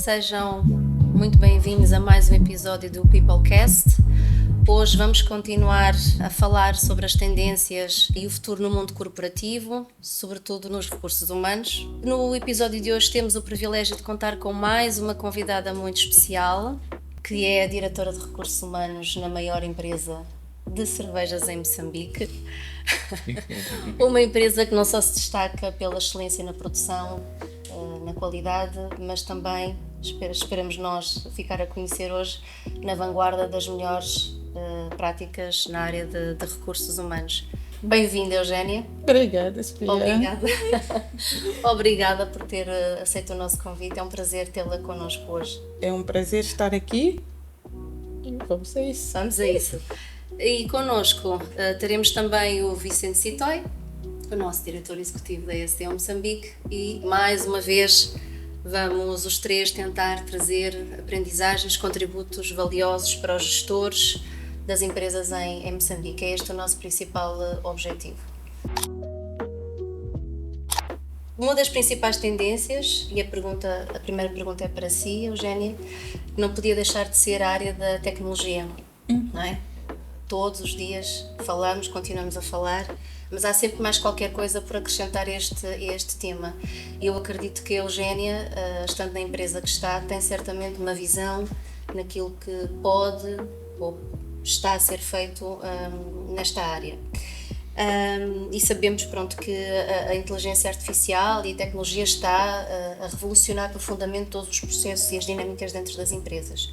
sejam muito bem-vindos a mais um episódio do Peoplecast. Hoje vamos continuar a falar sobre as tendências e o futuro no mundo corporativo, sobretudo nos recursos humanos. No episódio de hoje temos o privilégio de contar com mais uma convidada muito especial, que é a diretora de recursos humanos na maior empresa de cervejas em Moçambique. Uma empresa que não só se destaca pela excelência na produção, na qualidade, mas também, esperamos nós ficar a conhecer hoje, na vanguarda das melhores práticas na área de recursos humanos. Bem-vinda, Eugénia. Obrigada, Sofia. Obrigada por ter aceito o nosso convite. É um prazer tê-la connosco hoje. É um prazer estar aqui e vamos a isso. Vamos a isso. E connosco teremos também o Vicente Citoy, o nosso diretor executivo da SDO Moçambique, e mais uma vez vamos os três tentar trazer aprendizagens, contributos valiosos para os gestores das empresas em Moçambique. É este o nosso principal objetivo. Uma das principais tendências, e a primeira pergunta é para si, Eugénia, não podia deixar de ser a área da tecnologia, não é? Todos os dias falamos, continuamos a falar, mas há sempre mais qualquer coisa por acrescentar a este tema. Eu acredito que a Eugénia, estando na empresa que está, tem certamente uma visão naquilo que pode ou está a ser feito nesta área. E sabemos, que a inteligência artificial e a tecnologia está a revolucionar profundamente todos os processos e as dinâmicas dentro das empresas.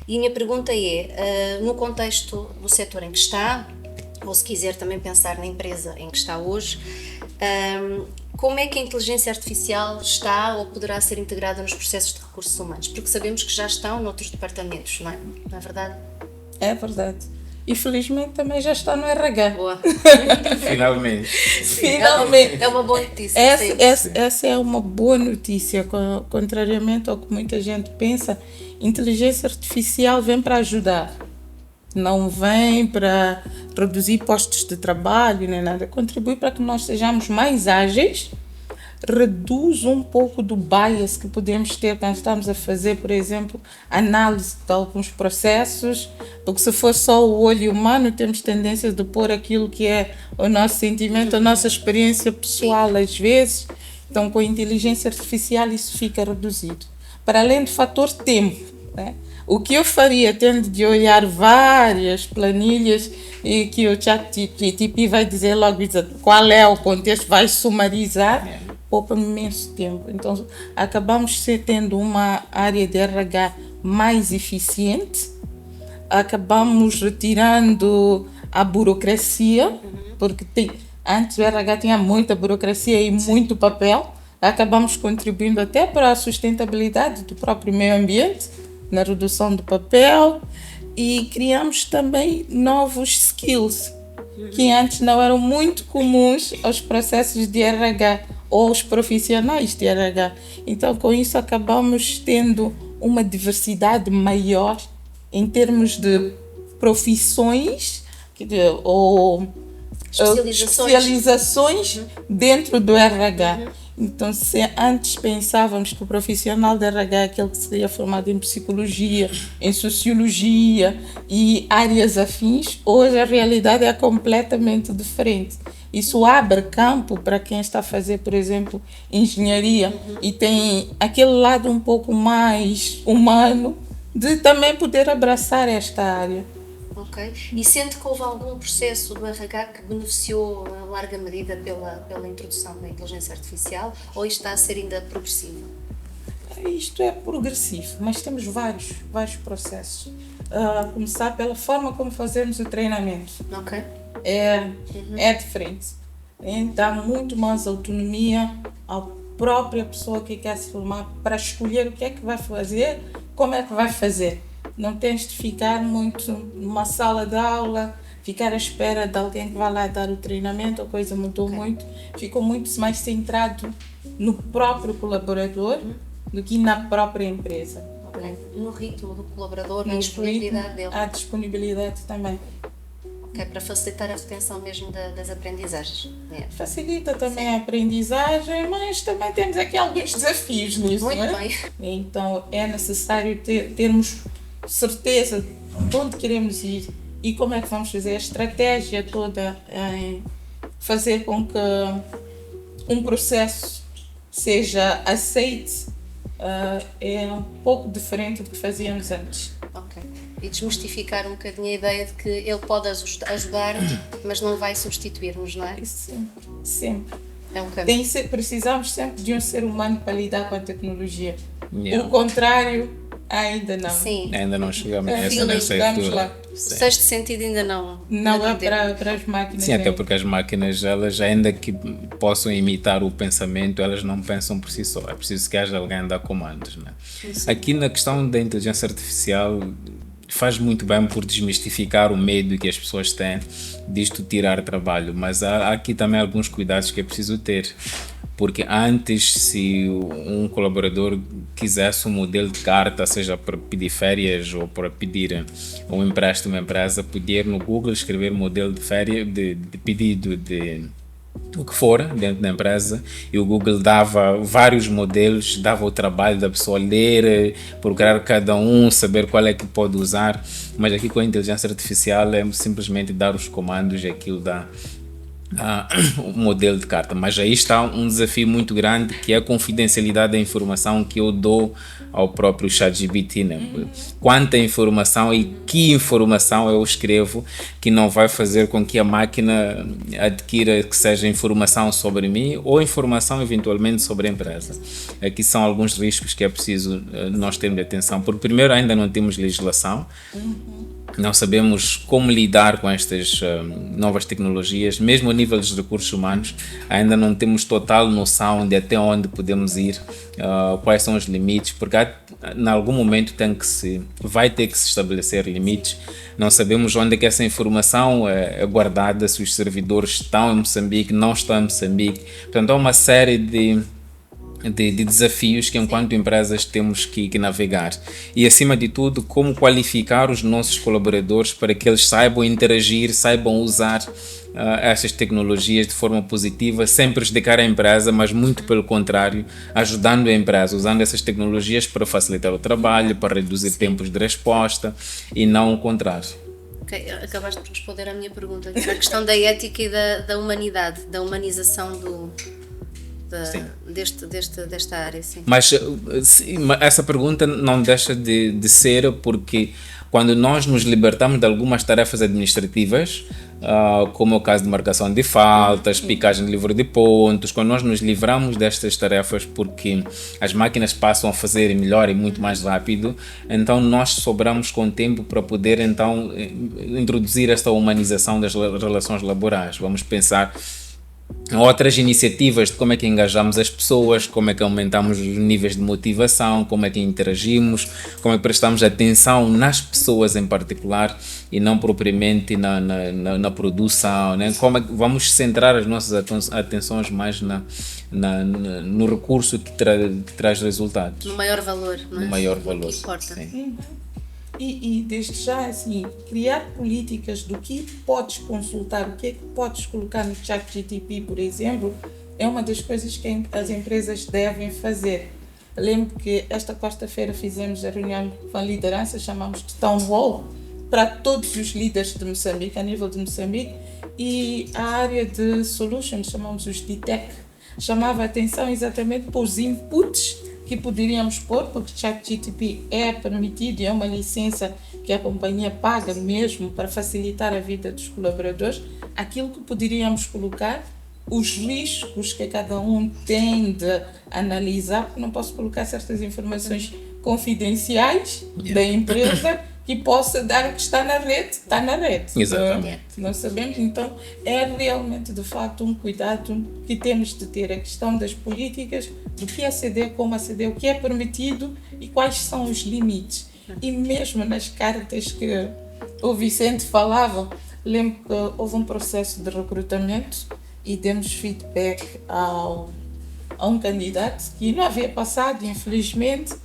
E a minha pergunta é, no contexto do setor em que está, ou se quiser também pensar na empresa em que está hoje, como é que a inteligência artificial está ou poderá ser integrada nos processos de recursos humanos? Porque sabemos que já estão noutros departamentos, não é? Não é verdade? É verdade. E felizmente também já está no RH. Boa. Finalmente. Finalmente. É uma boa notícia. Essa é uma boa notícia. Contrariamente ao que muita gente pensa, inteligência artificial vem para ajudar. Não vem para reduzir postos de trabalho nem nada. Contribui para que nós sejamos mais ágeis, reduz um pouco do bias que podemos ter quando estamos a fazer, por exemplo, análise de alguns processos, porque se for só o olho humano, temos tendência de pôr aquilo que é o nosso sentimento, a nossa experiência pessoal às vezes. Então, com a inteligência artificial isso fica reduzido. Para além do fator tempo, né? O que eu faria tendo de olhar várias planilhas e que o ChatGPT vai dizer logo qual é o contexto, vai sumarizar, poupa imenso tempo. Então, acabamos tendo uma área de RH mais eficiente, acabamos retirando a burocracia, porque antes o RH tinha muita burocracia e muito papel, acabamos contribuindo até para a sustentabilidade do próprio meio ambiente, na redução do papel, e criamos também novos skills que antes não eram muito comuns aos processos de RH ou aos profissionais de RH. Então, com isso, acabamos tendo uma diversidade maior em termos de profissões ou especializações dentro do RH. Então, se antes pensávamos que o profissional de RH é aquele que seria formado em psicologia, em sociologia e áreas afins, hoje a realidade é completamente diferente. Isso abre campo para quem está a fazer, por exemplo, engenharia e tem aquele lado um pouco mais humano de também poder abraçar esta área. Ok. E sente que houve algum processo do RH que beneficiou em larga medida pela introdução da inteligência artificial, ou isto está a ser ainda progressivo? Isto é progressivo, mas temos vários processos. A começar pela forma como fazemos o treinamento. Ok. É diferente. Dá muito mais autonomia à própria pessoa que quer se formar para escolher o que é que vai fazer, como é que vai fazer. Não tens de ficar muito numa sala de aula, ficar à espera de alguém que vai lá dar o treinamento, a coisa mudou muito. Ficou muito mais centrado no próprio colaborador do que na própria empresa. Okay. No ritmo do colaborador, na disponibilidade dele. A disponibilidade também. Que é para facilitar a retenção mesmo das aprendizagens. Facilita também a aprendizagem, mas também temos aqui alguns desafios nisso. Muito não é? bem. Então é necessário termos certeza de onde queremos ir e como é que vamos fazer a estratégia toda em fazer com que um processo seja aceite. É um pouco diferente do que fazíamos antes. Ok. E desmistificar um bocadinho a ideia de que ele pode ajudar, mas não vai substituir-nos, não é? Sempre. É um caminho. Precisamos sempre de um ser humano para lidar com a tecnologia. Yeah. O contrário, ainda não. Sim. Ainda não chegamos Não nessa chegamos altura. lá. O sexto sentido ainda não. Não ainda é deu. para as máquinas. Sim, até porque as máquinas, elas ainda que possam imitar o pensamento, elas não pensam por si só. É preciso que haja alguém a dar comandos, né? Aqui na questão da inteligência artificial, faz muito bem por desmistificar o medo que as pessoas têm disto tirar trabalho, mas há aqui também alguns cuidados que é preciso ter. Porque antes, se um colaborador quisesse um modelo de carta, seja para pedir férias ou para pedir um empréstimo à empresa, podia ir no Google escrever modelo de férias, de pedido de o que for dentro da empresa, e o Google dava vários modelos, dava o trabalho da pessoa ler, procurar cada um, saber qual é que pode usar. Mas aqui com a inteligência artificial é simplesmente dar os comandos e aquilo dá o modelo de carta. Mas aí está um desafio muito grande, que é a confidencialidade da informação que eu dou ao próprio ChatGPT, né? Quanta informação e que informação eu escrevo que não vai fazer com que a máquina adquira que seja informação sobre mim ou informação eventualmente sobre a empresa. Aqui são alguns riscos que é preciso nós termos atenção, porque primeiro ainda não temos legislação. Não sabemos como lidar com estas novas tecnologias, mesmo a nível dos recursos humanos, ainda não temos total noção de até onde podemos ir, quais são os limites, porque em algum momento vai ter que se estabelecer limites. Não sabemos onde é que essa informação é guardada, se os servidores estão em Moçambique, não estão em Moçambique. Portanto, há uma série de desafios que enquanto empresas temos que navegar, e acima de tudo como qualificar os nossos colaboradores para que eles saibam interagir, saibam usar essas tecnologias de forma positiva, sem prejudicar a empresa, mas muito pelo contrário, ajudando a empresa, usando essas tecnologias para facilitar o trabalho, para reduzir tempos de resposta e não o contrário. Ok, acabaste de responder à minha pergunta, que era a questão da ética e da humanidade, da humanização desta área, sim. Mas essa pergunta não deixa de ser, porque quando nós nos libertamos de algumas tarefas administrativas, como é o caso de marcação de faltas, picagem de livro de pontos, quando nós nos livramos destas tarefas porque as máquinas passam a fazer melhor e muito mais rápido, então nós sobramos com tempo para poder então introduzir esta humanização das relações laborais. Vamos pensar outras iniciativas de como é que engajamos as pessoas, como é que aumentamos os níveis de motivação, como é que interagimos, como é que prestamos atenção nas pessoas em particular e não propriamente na produção, né? Como é que vamos centrar as nossas atenções mais no recurso que traz resultados. No maior valor, não é? No maior valor, que importa. sim. E desde já, assim, criar políticas do que podes consultar, o que é que podes colocar no ChatGPT, por exemplo, é uma das coisas que as empresas devem fazer. Lembro que esta quarta-feira fizemos a reunião com a liderança, chamamos de Town Hall, para todos os líderes de Moçambique, a nível de Moçambique, e a área de Solutions, chamamos os de Tech, chamava a atenção exatamente para os inputs que poderíamos pôr, porque o ChatGPT é permitido e é uma licença que a companhia paga mesmo para facilitar a vida dos colaboradores, aquilo que poderíamos colocar, os riscos que cada um tem de analisar, porque não posso colocar certas informações confidenciais da empresa que possa dar o que está na rede. Exatamente. Nós sabemos, então, é realmente, de facto, um cuidado que temos de ter, a questão das políticas, do que é CD, como é CD, o que é permitido e quais são os limites. E mesmo nas cartas que o Vicente falava, lembro que houve um processo de recrutamento e demos feedback a um candidato que não havia passado, infelizmente.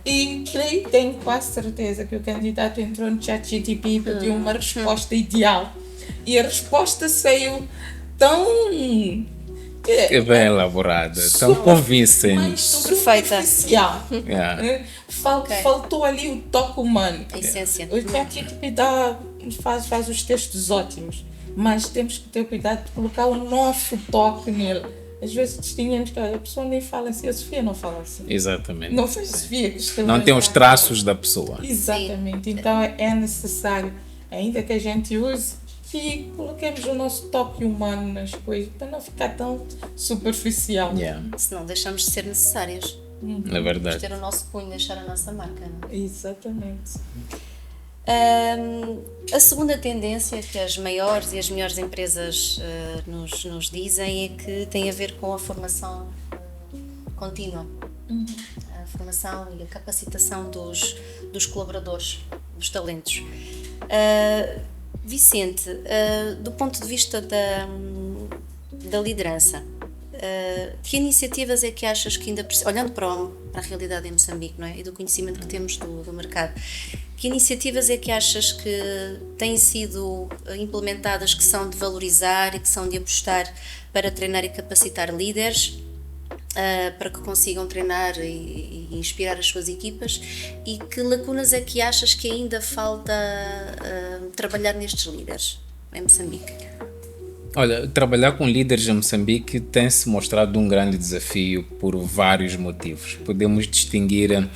E tenho quase certeza que o candidato entrou no ChatGPT e pediu uma resposta ideal. E a resposta saiu tão... É bem elaborada, tão convincente. Perfeita. Yeah. Faltou ali o toque humano. A essência. O ChatGPT faz os textos ótimos, mas temos que ter cuidado de colocar o nosso toque nele. Às vezes distinguimos que a pessoa nem fala assim, a Sofia não fala assim. Exatamente. Não foi a Sofia que escreveu. Não tem os traços da pessoa. Exatamente. Então é necessário, ainda que a gente use, e coloquemos o nosso toque humano nas coisas, para não ficar tão superficial. Yeah. Senão deixamos de ser necessários. É verdade. Vamos ter o nosso punho, deixar a nossa marca. Não é? Exatamente. A segunda tendência que as maiores e as melhores empresas nos dizem é que tem a ver com a formação contínua. A formação e a capacitação dos colaboradores, dos talentos. Vicente, do ponto de vista da liderança, que iniciativas é que achas que ainda olhando para a realidade em Moçambique, não é? E do conhecimento que temos do mercado, que iniciativas é que achas que têm sido implementadas, que são de valorizar e que são de apostar para treinar e capacitar líderes, para que consigam treinar e inspirar as suas equipas, e que lacunas é que achas que ainda falta trabalhar nestes líderes em Moçambique? Olha, trabalhar com líderes em Moçambique tem-se mostrado um grande desafio por vários motivos. Podemos distinguir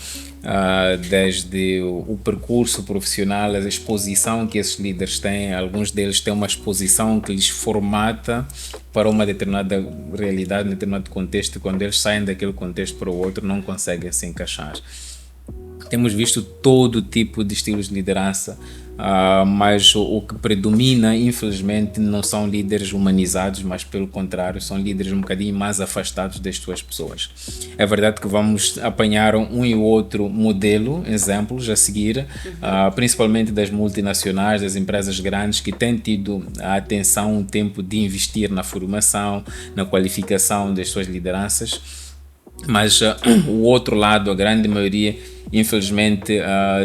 desde o percurso profissional, a exposição que esses líderes têm. Alguns deles têm uma exposição que lhes formata para uma determinada realidade, um determinado contexto, e quando eles saem daquele contexto para o outro não conseguem se encaixar. Temos visto todo tipo de estilos de liderança, mas o que predomina, infelizmente, não são líderes humanizados, mas pelo contrário, são líderes um bocadinho mais afastados das suas pessoas. É verdade que vamos apanhar um e outro modelo, exemplos a seguir, principalmente das multinacionais, das empresas grandes que têm tido a atenção, o tempo de investir na formação, na qualificação das suas lideranças. Mas o outro lado, a grande maioria, infelizmente,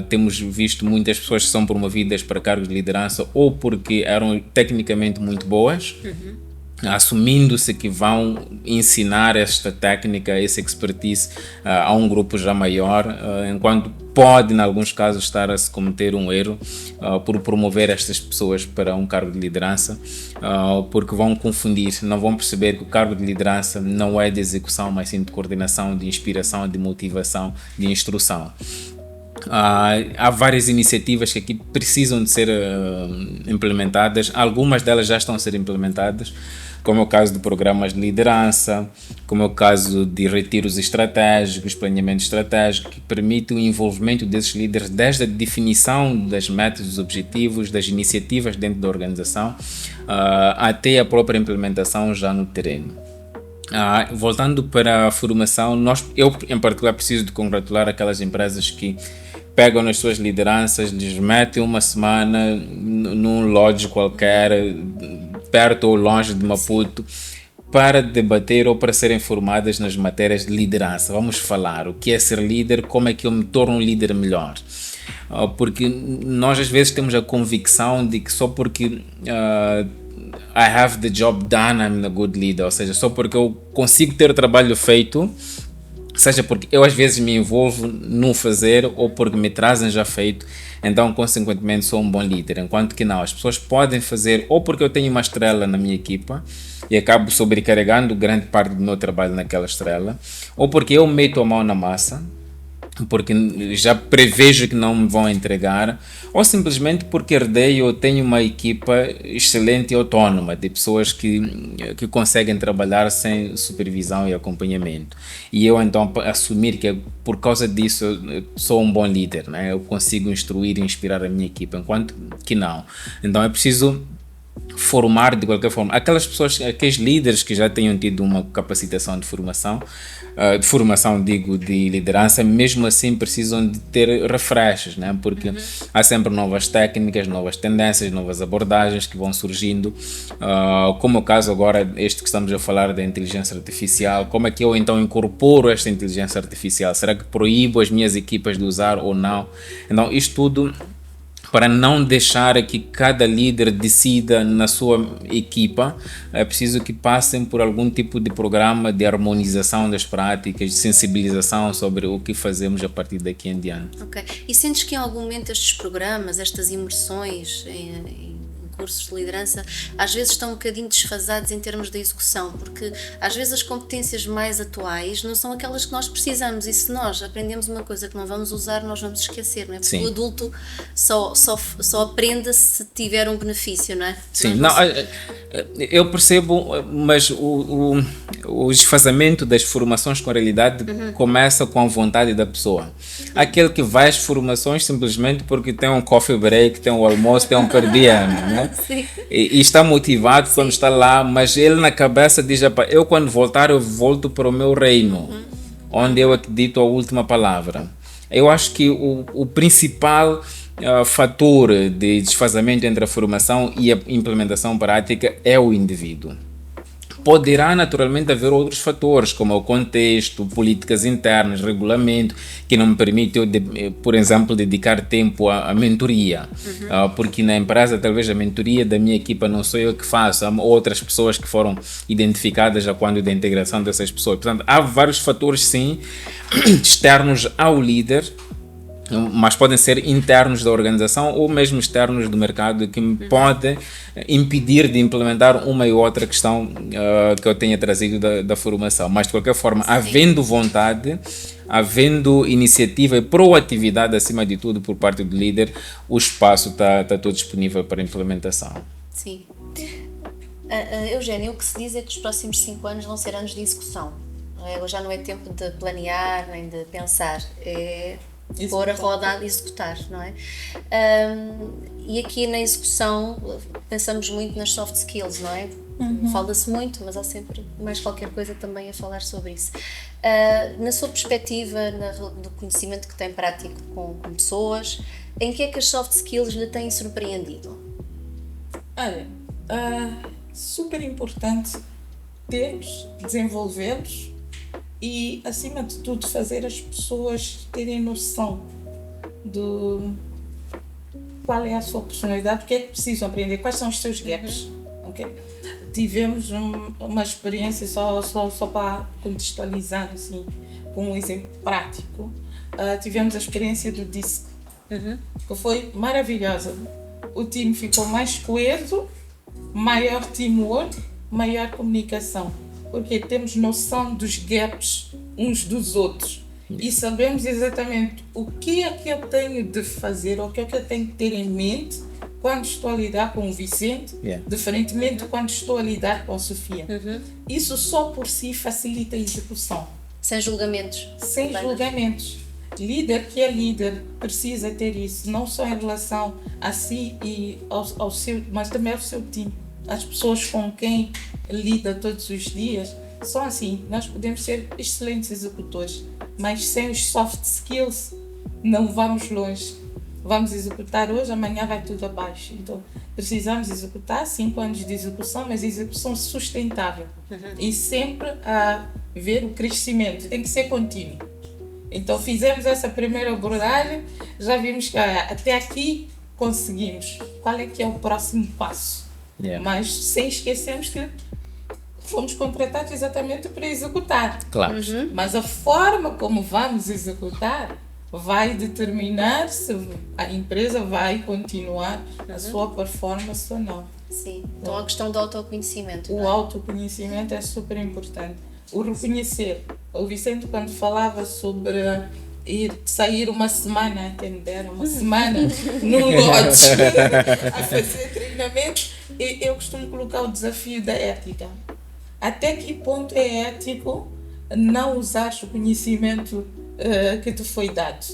temos visto muitas pessoas que são promovidas para cargos de liderança ou porque eram tecnicamente muito boas, assumindo-se que vão ensinar esta técnica, essa expertise a um grupo já maior, enquanto pode, em alguns casos, estar a se cometer um erro por promover estas pessoas para um cargo de liderança, porque vão confundir, não vão perceber que o cargo de liderança não é de execução, mas sim de coordenação, de inspiração, de motivação, de instrução. Há várias iniciativas que aqui precisam de ser implementadas, algumas delas já estão a ser implementadas, como é o caso de programas de liderança, como é o caso de retiros estratégicos, planeamento estratégico, que permite o envolvimento desses líderes desde a definição das metas, dos objetivos, das iniciativas dentro da organização, até a própria implementação já no terreno. Voltando para a formação, eu em particular preciso de congratular aquelas empresas que pegam nas suas lideranças, lhes metem uma semana num lodge qualquer, perto ou longe de Maputo, para debater ou para serem formadas nas matérias de liderança. Vamos falar o que é ser líder, como é que eu me torno um líder melhor. Porque nós às vezes temos a convicção de que só porque I have the job done, I'm a good leader, ou seja, só porque eu consigo ter o trabalho feito, seja porque eu às vezes me envolvo no fazer ou porque me trazem já feito, então consequentemente sou um bom líder, enquanto que não, as pessoas podem fazer ou porque eu tenho uma estrela na minha equipa e acabo sobrecarregando grande parte do meu trabalho naquela estrela, ou porque eu meto a mão na massa, porque já prevejo que não me vão entregar, ou simplesmente porque herdei ou tenho uma equipa excelente e autónoma de pessoas que conseguem trabalhar sem supervisão e acompanhamento, e eu então assumir que por causa disso eu sou um bom líder, né? Eu consigo instruir e inspirar a minha equipa, enquanto que não. Então é preciso formar de qualquer forma aquelas pessoas, aqueles líderes que já tenham tido uma capacitação de formação, digo, de liderança, mesmo assim precisam de ter refreshes, né? Porque há sempre novas técnicas, novas tendências, novas abordagens que vão surgindo, como é o caso agora, este que estamos a falar da inteligência artificial. Como é que eu então incorporo esta inteligência artificial? Será que proíbo as minhas equipas de usar ou não? Então isto tudo para não deixar que cada líder decida na sua equipa, é preciso que passem por algum tipo de programa de harmonização das práticas, de sensibilização sobre o que fazemos a partir daqui em diante. Ok. E sentes que em algum momento estes programas, estas imersões em cursos de liderança, às vezes estão um bocadinho desfasados em termos de execução, porque às vezes as competências mais atuais não são aquelas que nós precisamos, e se nós aprendemos uma coisa que não vamos usar, nós vamos esquecer, não é? Porque Sim. o adulto só aprende se tiver um benefício, não é? Sim, não, eu percebo, mas o desfazamento das formações com a realidade começa com a vontade da pessoa. Aquele que vai às formações simplesmente porque tem um coffee break, tem um almoço, tem um per diem, né? E está motivado quando está lá, mas ele na cabeça diz: eu quando voltar eu volto para o meu reino, onde eu acredito a última palavra. Eu acho que o principal fator de desfazamento entre a formação e a implementação prática é o indivíduo. Poderá naturalmente haver outros fatores, como o contexto, políticas internas, regulamento, que não me permite eu, por exemplo, dedicar tempo à mentoria, porque na empresa talvez a mentoria da minha equipa não sou eu que faço, há outras pessoas que foram identificadas já quando da integração dessas pessoas. Portanto, há vários fatores, sim, externos ao líder, mas podem ser internos da organização ou mesmo externos do mercado, que me podem impedir de implementar uma e outra questão que eu tenha trazido da formação. Mas de qualquer forma, havendo vontade, havendo iniciativa e proatividade acima de tudo por parte do líder, o espaço está todo disponível para implementação. Sim. Eugénia, o que se diz é que os próximos 5 anos vão ser anos de execução. Já não é tempo de planear nem de pensar, é pôr a roda a executar, não é? E aqui na execução pensamos muito nas soft skills, não é? Fala-se muito, mas há sempre mais qualquer coisa também a falar sobre isso. Na sua perspectiva, do conhecimento que tem prático com pessoas, em que é que as soft skills lhe têm surpreendido? Olha, super importante termos, desenvolvê-los e, acima de tudo, fazer as pessoas terem noção de qual é a sua personalidade, o que é que precisam aprender, quais são os seus gaps. Okay? Tivemos uma experiência, só para contextualizar, assim, com um exemplo prático. Tivemos a experiência do DISC, que foi maravilhosa. O time ficou mais coeso, maior teamwork, maior comunicação, porque temos noção dos gaps uns dos outros e sabemos exatamente o que é que eu tenho de fazer, ou o que é que eu tenho de ter em mente quando estou a lidar com o Vicente, diferentemente quando estou a lidar com a Sofia. Isso só por si facilita a execução. Sem julgamentos. Sem julgamentos. Líder que é líder precisa ter isso, não só em relação a si e ao seu, mas também ao seu time. As pessoas com quem lida todos os dias, só assim nós podemos ser excelentes executores, mas sem os soft skills não vamos longe. Vamos executar hoje, amanhã vai tudo abaixo. Então precisamos executar 5 anos de execução, mas execução sustentável e sempre a ver o crescimento, tem que ser contínuo. Então fizemos essa primeira abordagem, já vimos que até aqui conseguimos. Qual é que é o próximo passo? Mas sem esquecermos que fomos contratados exatamente para executar. Claro. Mas a forma como vamos executar vai determinar se a empresa vai continuar a sua performance ou não. Sim, então a questão do autoconhecimento. O autoconhecimento é super importante. O reconhecer. O Vicente, quando falava sobre sair uma semana, entender, uma semana num lodge a fazer treinamento, eu costumo colocar o desafio da ética. Até que ponto é ético não usar o conhecimento que te foi dado?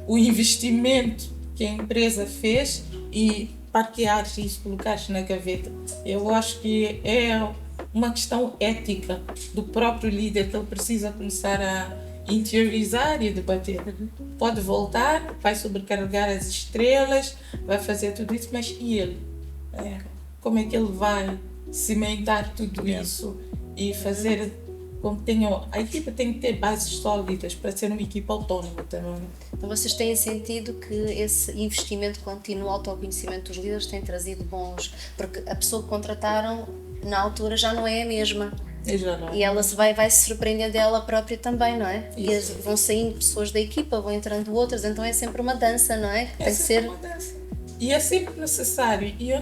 O investimento que a empresa fez e parqueares isso, colocares na gaveta. Eu acho que é uma questão ética do próprio líder, que ele precisa começar a interiorizar e debater. Pode voltar, vai sobrecarregar as estrelas, vai fazer tudo isso, mas e ele? Como é que ele vai cimentar tudo isso e fazer com que a equipa tem que ter bases sólidas para ser uma equipa autónoma também. Vocês têm sentido que esse investimento contínuo, autoconhecimento dos líderes tem trazido bons... Porque a pessoa que contrataram, na altura, já não é a mesma. E ela vai se surpreender dela própria também, não é? Isso. E vão saindo pessoas da equipa, vão entrando outras, então é sempre uma dança, não é? Tem que ser uma dança. E é sempre necessário. E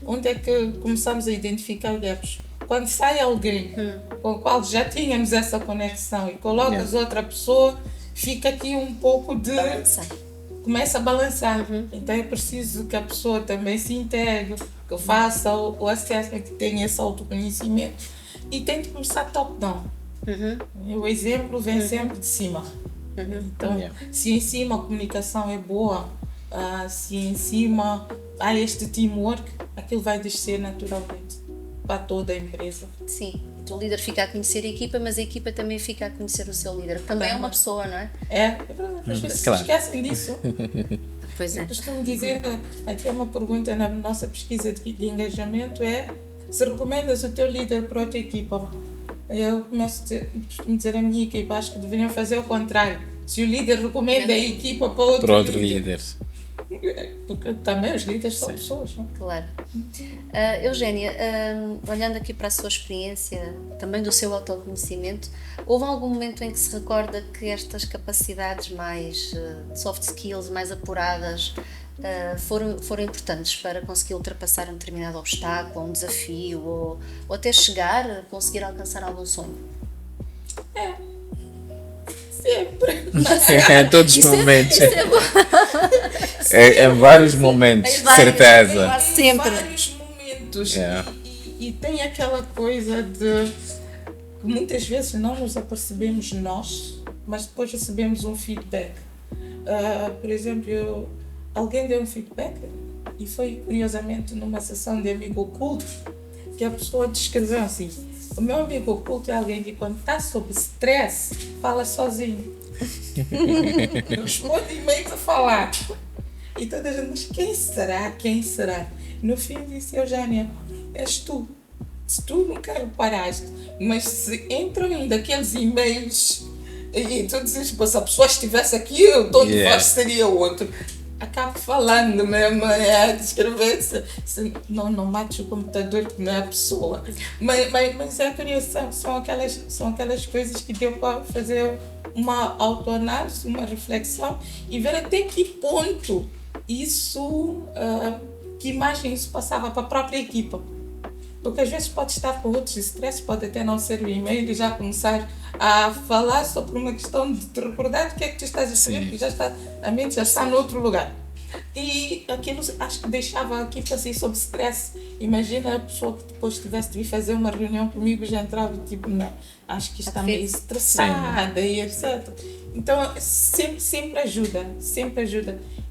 onde é que começamos a identificar gaps? Quando sai alguém com o qual já tínhamos essa conexão e colocas outra pessoa, fica aqui um pouco de... Começa a balançar. Então é preciso que a pessoa também se integre, que faça o assessment, que tenha esse autoconhecimento. E tem de começar top-down. O exemplo vem sempre de cima. Então, se em cima a comunicação é boa, se em cima há este teamwork, aquilo vai descer naturalmente para toda a empresa. Sim, o líder fica a conhecer a equipa, mas a equipa também fica a conhecer o seu líder, que também é uma pessoa, não é? Às vezes esquecem disso. Pois é. Costumo dizer, aqui é uma pergunta na nossa pesquisa de engajamento, se recomendas o teu líder para outra equipa? Eu começo a dizer a minha equipa, acho que deveriam fazer o contrário. Se o líder recomenda a equipa para outro líder. Porque também os líderes são pessoas, não? Claro. Eugénia, olhando aqui para a sua experiência, também do seu autoconhecimento, houve algum momento em que se recorda que estas capacidades mais soft skills, mais apuradas, foram importantes para conseguir ultrapassar um determinado obstáculo, um desafio, ou até chegar a conseguir alcançar algum sonho? Sempre. Em todos os momentos. Isso é bom. Em vários momentos, certeza. Quase sempre. Em vários momentos. E tem aquela coisa de que muitas vezes não nos apercebemos nós, mas depois recebemos um feedback. Por exemplo, alguém deu um feedback e foi curiosamente numa sessão de amigo oculto que a pessoa descreveu assim: o meu amigo oculto é alguém que quando está sob stress fala sozinho. Responde e-mails a falar. E toda a gente, mas quem será? Quem será? No fim disse: Eugénia, és tu. Se tu nunca reparaste, mas se entram ainda aqueles e-mails e tu dizes, se a pessoa estivesse aqui, o tom de voz seria outro. Acabo falando mesmo, descrever-se. Não mates o computador, que não é a pessoa. Mas é curioso, são aquelas coisas que deu para fazer uma autoanálise, uma reflexão e ver até que ponto isso, que imagem isso passava para a própria equipa. Porque às vezes pode estar com outros estresses, pode até não ser o e-mail e já começar a falar sobre uma questão de te recordar do que é que tu estás a escrever, porque a mente já está noutro lugar. E aquilo acho que deixava a equipa assim sob stress. Imagina a pessoa que depois tivesse de vir fazer uma reunião comigo, já entrava tipo, não, acho que está meio estressada e etc. Então sempre ajuda.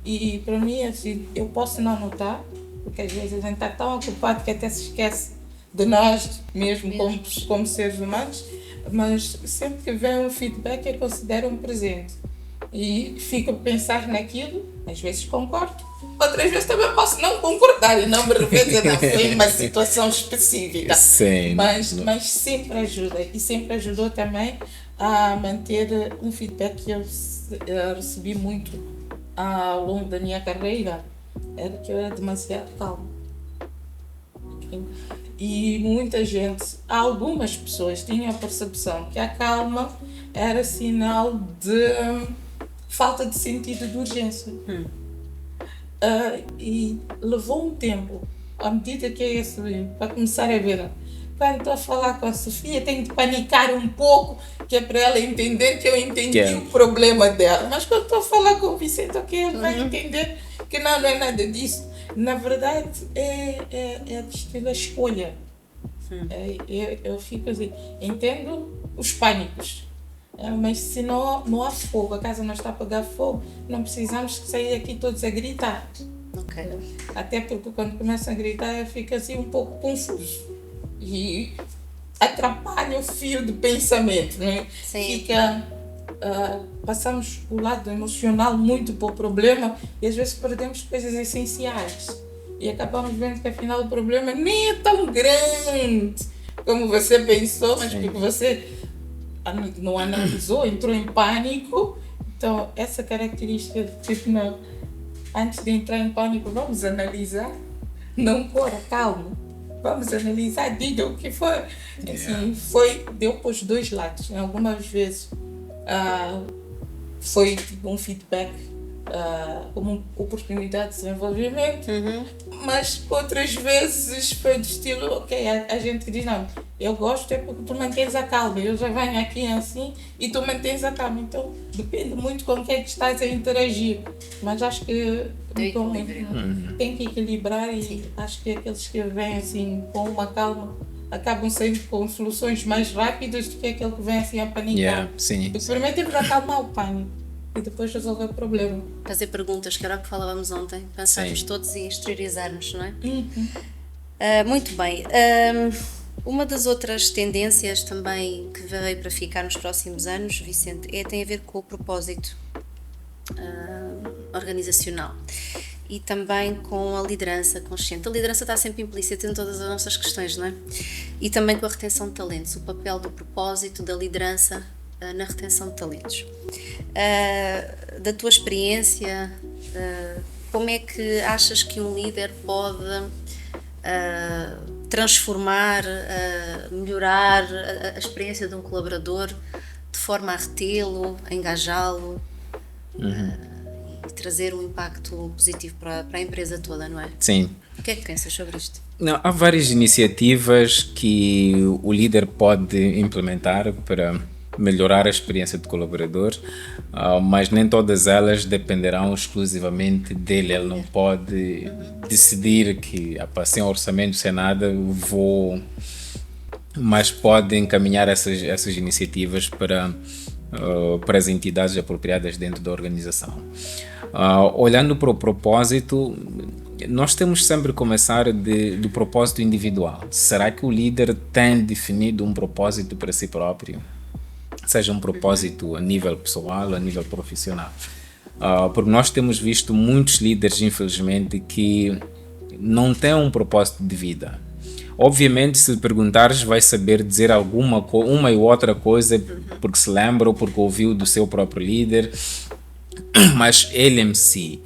E para mim, assim, eu posso não notar, porque às vezes a gente está tão ocupado que até se esquece de nós mesmo como seres humanos, mas sempre que vem um feedback eu considero um presente e fico a pensar naquilo, às vezes concordo, outras vezes também posso não concordar e não me rever, não foi uma situação específica. Sim. Mas sempre ajuda e sempre ajudou também a manter um feedback que eu recebi muito ao longo da minha carreira, era que eu era demasiado calma. E muita gente, algumas pessoas tinham a percepção que a calma era sinal de falta de sentido de urgência. E levou um tempo, à medida que eu ia subindo, para começar a ver. Quando estou a falar com a Sofia, tenho de panicar um pouco, que é para ela entender que eu entendi o problema dela. Mas quando estou a falar com o Vicente, ele vai entender que não é nada disso. Na verdade, é a escolha. Eu fico assim, entendo os pânicos, mas se não há fogo, a casa não está a pegar fogo, não precisamos sair aqui todos a gritar. Okay. Até porque quando começam a gritar, eu fico assim um pouco confuso e atrapalha o fio de pensamento, né? Fica... passamos o lado emocional muito para o problema e às vezes perdemos coisas essenciais e acabamos vendo que afinal o problema nem é tão grande como você pensou, mas porque você não analisou, entrou em pânico, Então, essa característica de tipo, não, antes de entrar em pânico, vamos analisar, não pôr calma, vamos analisar, diga o que foi. Assim, deu para os dois lados. Algumas vezes foi tipo, um feedback, uma oportunidade de desenvolvimento, mas outras vezes foi do estilo, ok, a gente diz, não, eu gosto é porque tu mantens a calma, eu já venho aqui assim e tu mantens a calma, então depende muito com quem é que estás a interagir, mas acho que tem que equilibrar e sim, acho que aqueles que vêm assim com uma calma acabam saindo com soluções mais rápidas do que aquele que vem assim a panicar. Sim. Primeiro temos de acalmar o pânico e depois resolver o problema. Fazer perguntas, que era o que falávamos ontem, pensarmos todos e exteriorizarmos, não é? Muito bem. Uma das outras tendências também que veio para ficar nos próximos anos, Vicente, tem a ver com o propósito organizacional e também com a liderança consciente. A liderança está sempre implícita em todas as nossas questões, não é? E também com a retenção de talentos, o papel do propósito, da liderança na retenção de talentos. Da tua experiência, como é que achas que um líder pode transformar, melhorar a experiência de um colaborador de forma a retê-lo, a engajá-lo e trazer um impacto positivo para a empresa toda, não é? Sim. O que é que pensas sobre isto? Não, há várias iniciativas que o líder pode implementar para melhorar a experiência do colaborador, mas nem todas elas dependerão exclusivamente dele. Ele não pode decidir que sem orçamento, sem nada, mas pode encaminhar essas iniciativas para as entidades apropriadas dentro da organização. Olhando para o propósito, nós temos sempre que começar do propósito individual. Será que o líder tem definido um propósito para si próprio? Seja um propósito a nível pessoal, a nível profissional. Porque nós temos visto muitos líderes, infelizmente, que não têm um propósito de vida. Obviamente, se lhe perguntares, vai saber dizer uma e outra coisa porque se lembra ou porque ouviu do seu próprio líder, mas ele em si,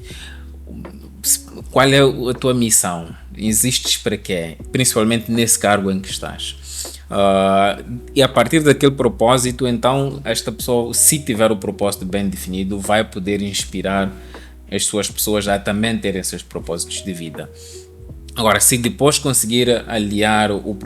qual é a tua missão? Existes para quê? Principalmente nesse cargo em que estás. E a partir daquele propósito, então, esta pessoa, se tiver o propósito bem definido, vai poder inspirar as suas pessoas a também terem esses propósitos de vida. Agora, se depois conseguir aliar o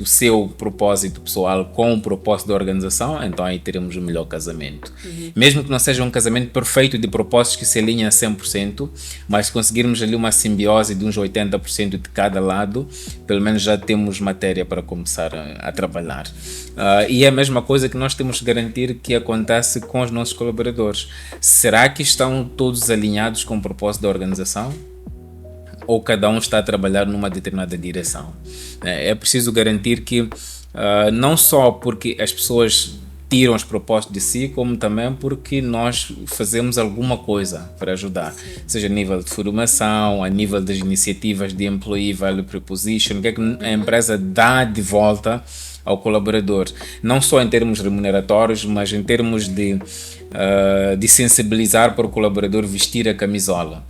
seu propósito pessoal com o propósito da organização, então aí teremos o melhor casamento. Mesmo que não seja um casamento perfeito de propósitos que se alinhem a 100%, mas se conseguirmos ali uma simbiose de uns 80% de cada lado, pelo menos já temos matéria para começar a trabalhar. E é a mesma coisa que nós temos que garantir que acontece com os nossos colaboradores. Será que estão todos alinhados com o propósito da organização? Ou cada um está a trabalhar numa determinada direção? É preciso garantir que não só porque as pessoas tiram os propósitos de si, como também porque nós fazemos alguma coisa para ajudar, seja a nível de formação, a nível das iniciativas de Employee Value Proposition, o que é que a empresa dá de volta ao colaborador, não só em termos remuneratórios, mas em termos de sensibilizar para o colaborador vestir a camisola.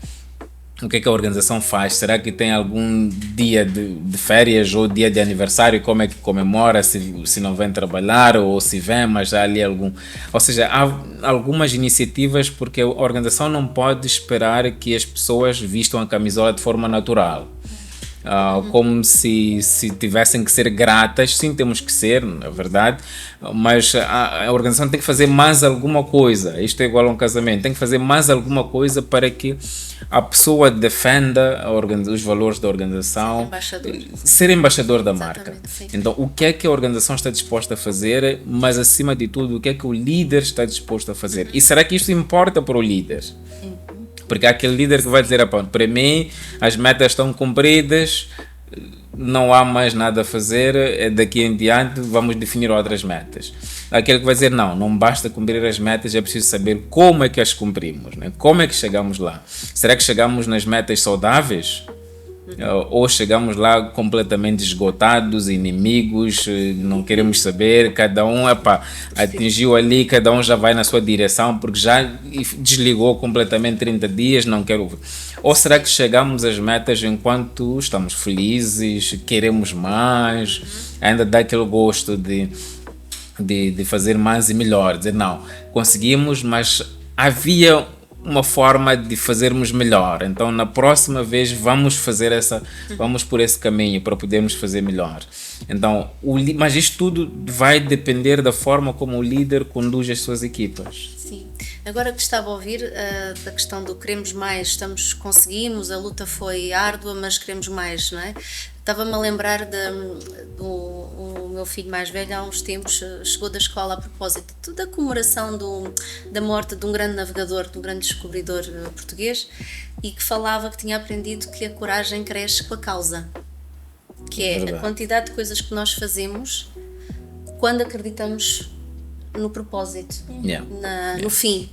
O que é que a organização faz? Será que tem algum dia de férias ou dia de aniversário? Como é que comemora? Se não vem trabalhar ou se vem, mas há ali algum... Ou seja, há algumas iniciativas porque a organização não pode esperar que as pessoas vistam a camisola de forma natural. Como se tivessem que ser gratas. Sim, temos que ser, é verdade, mas a organização tem que fazer mais alguma coisa. Isto é igual a um casamento, tem que fazer mais alguma coisa para que a pessoa defenda os valores da organização, ser embaixador da marca. Sim. Então, o que é que a organização está disposta a fazer, mas acima de tudo, o que é que o líder está disposto a fazer? E será que isto importa para o líder? Porque há aquele líder que vai dizer, para mim as metas estão cumpridas, não há mais nada a fazer, daqui em diante vamos definir outras metas. Há aquele que vai dizer, não basta cumprir as metas, é preciso saber como é que as cumprimos, né? Como é que chegamos lá? Será que chegamos nas metas saudáveis? Ou chegamos lá completamente esgotados, inimigos, não queremos saber, cada um atingiu ali, cada um já vai na sua direção porque já desligou completamente 30 dias, não quero ouvir. Ou será que chegamos às metas enquanto estamos felizes, queremos mais, ainda dá aquele gosto de fazer mais e melhor, dizer não, conseguimos, mas havia uma forma de fazermos melhor, então na próxima vez vamos por esse caminho para podermos fazer melhor. Então, mas isto tudo vai depender da forma como o líder conduz as suas equipas. Sim. Agora que estava a ouvir da questão do queremos mais, conseguimos, a luta foi árdua, mas queremos mais, não é? Estava-me a lembrar do meu filho mais velho, há uns tempos chegou da escola a propósito da comemoração da morte de um grande navegador, de um grande descobridor português, e que falava que tinha aprendido que a coragem cresce com a causa, que é a quantidade de coisas que nós fazemos quando acreditamos no propósito, no fim.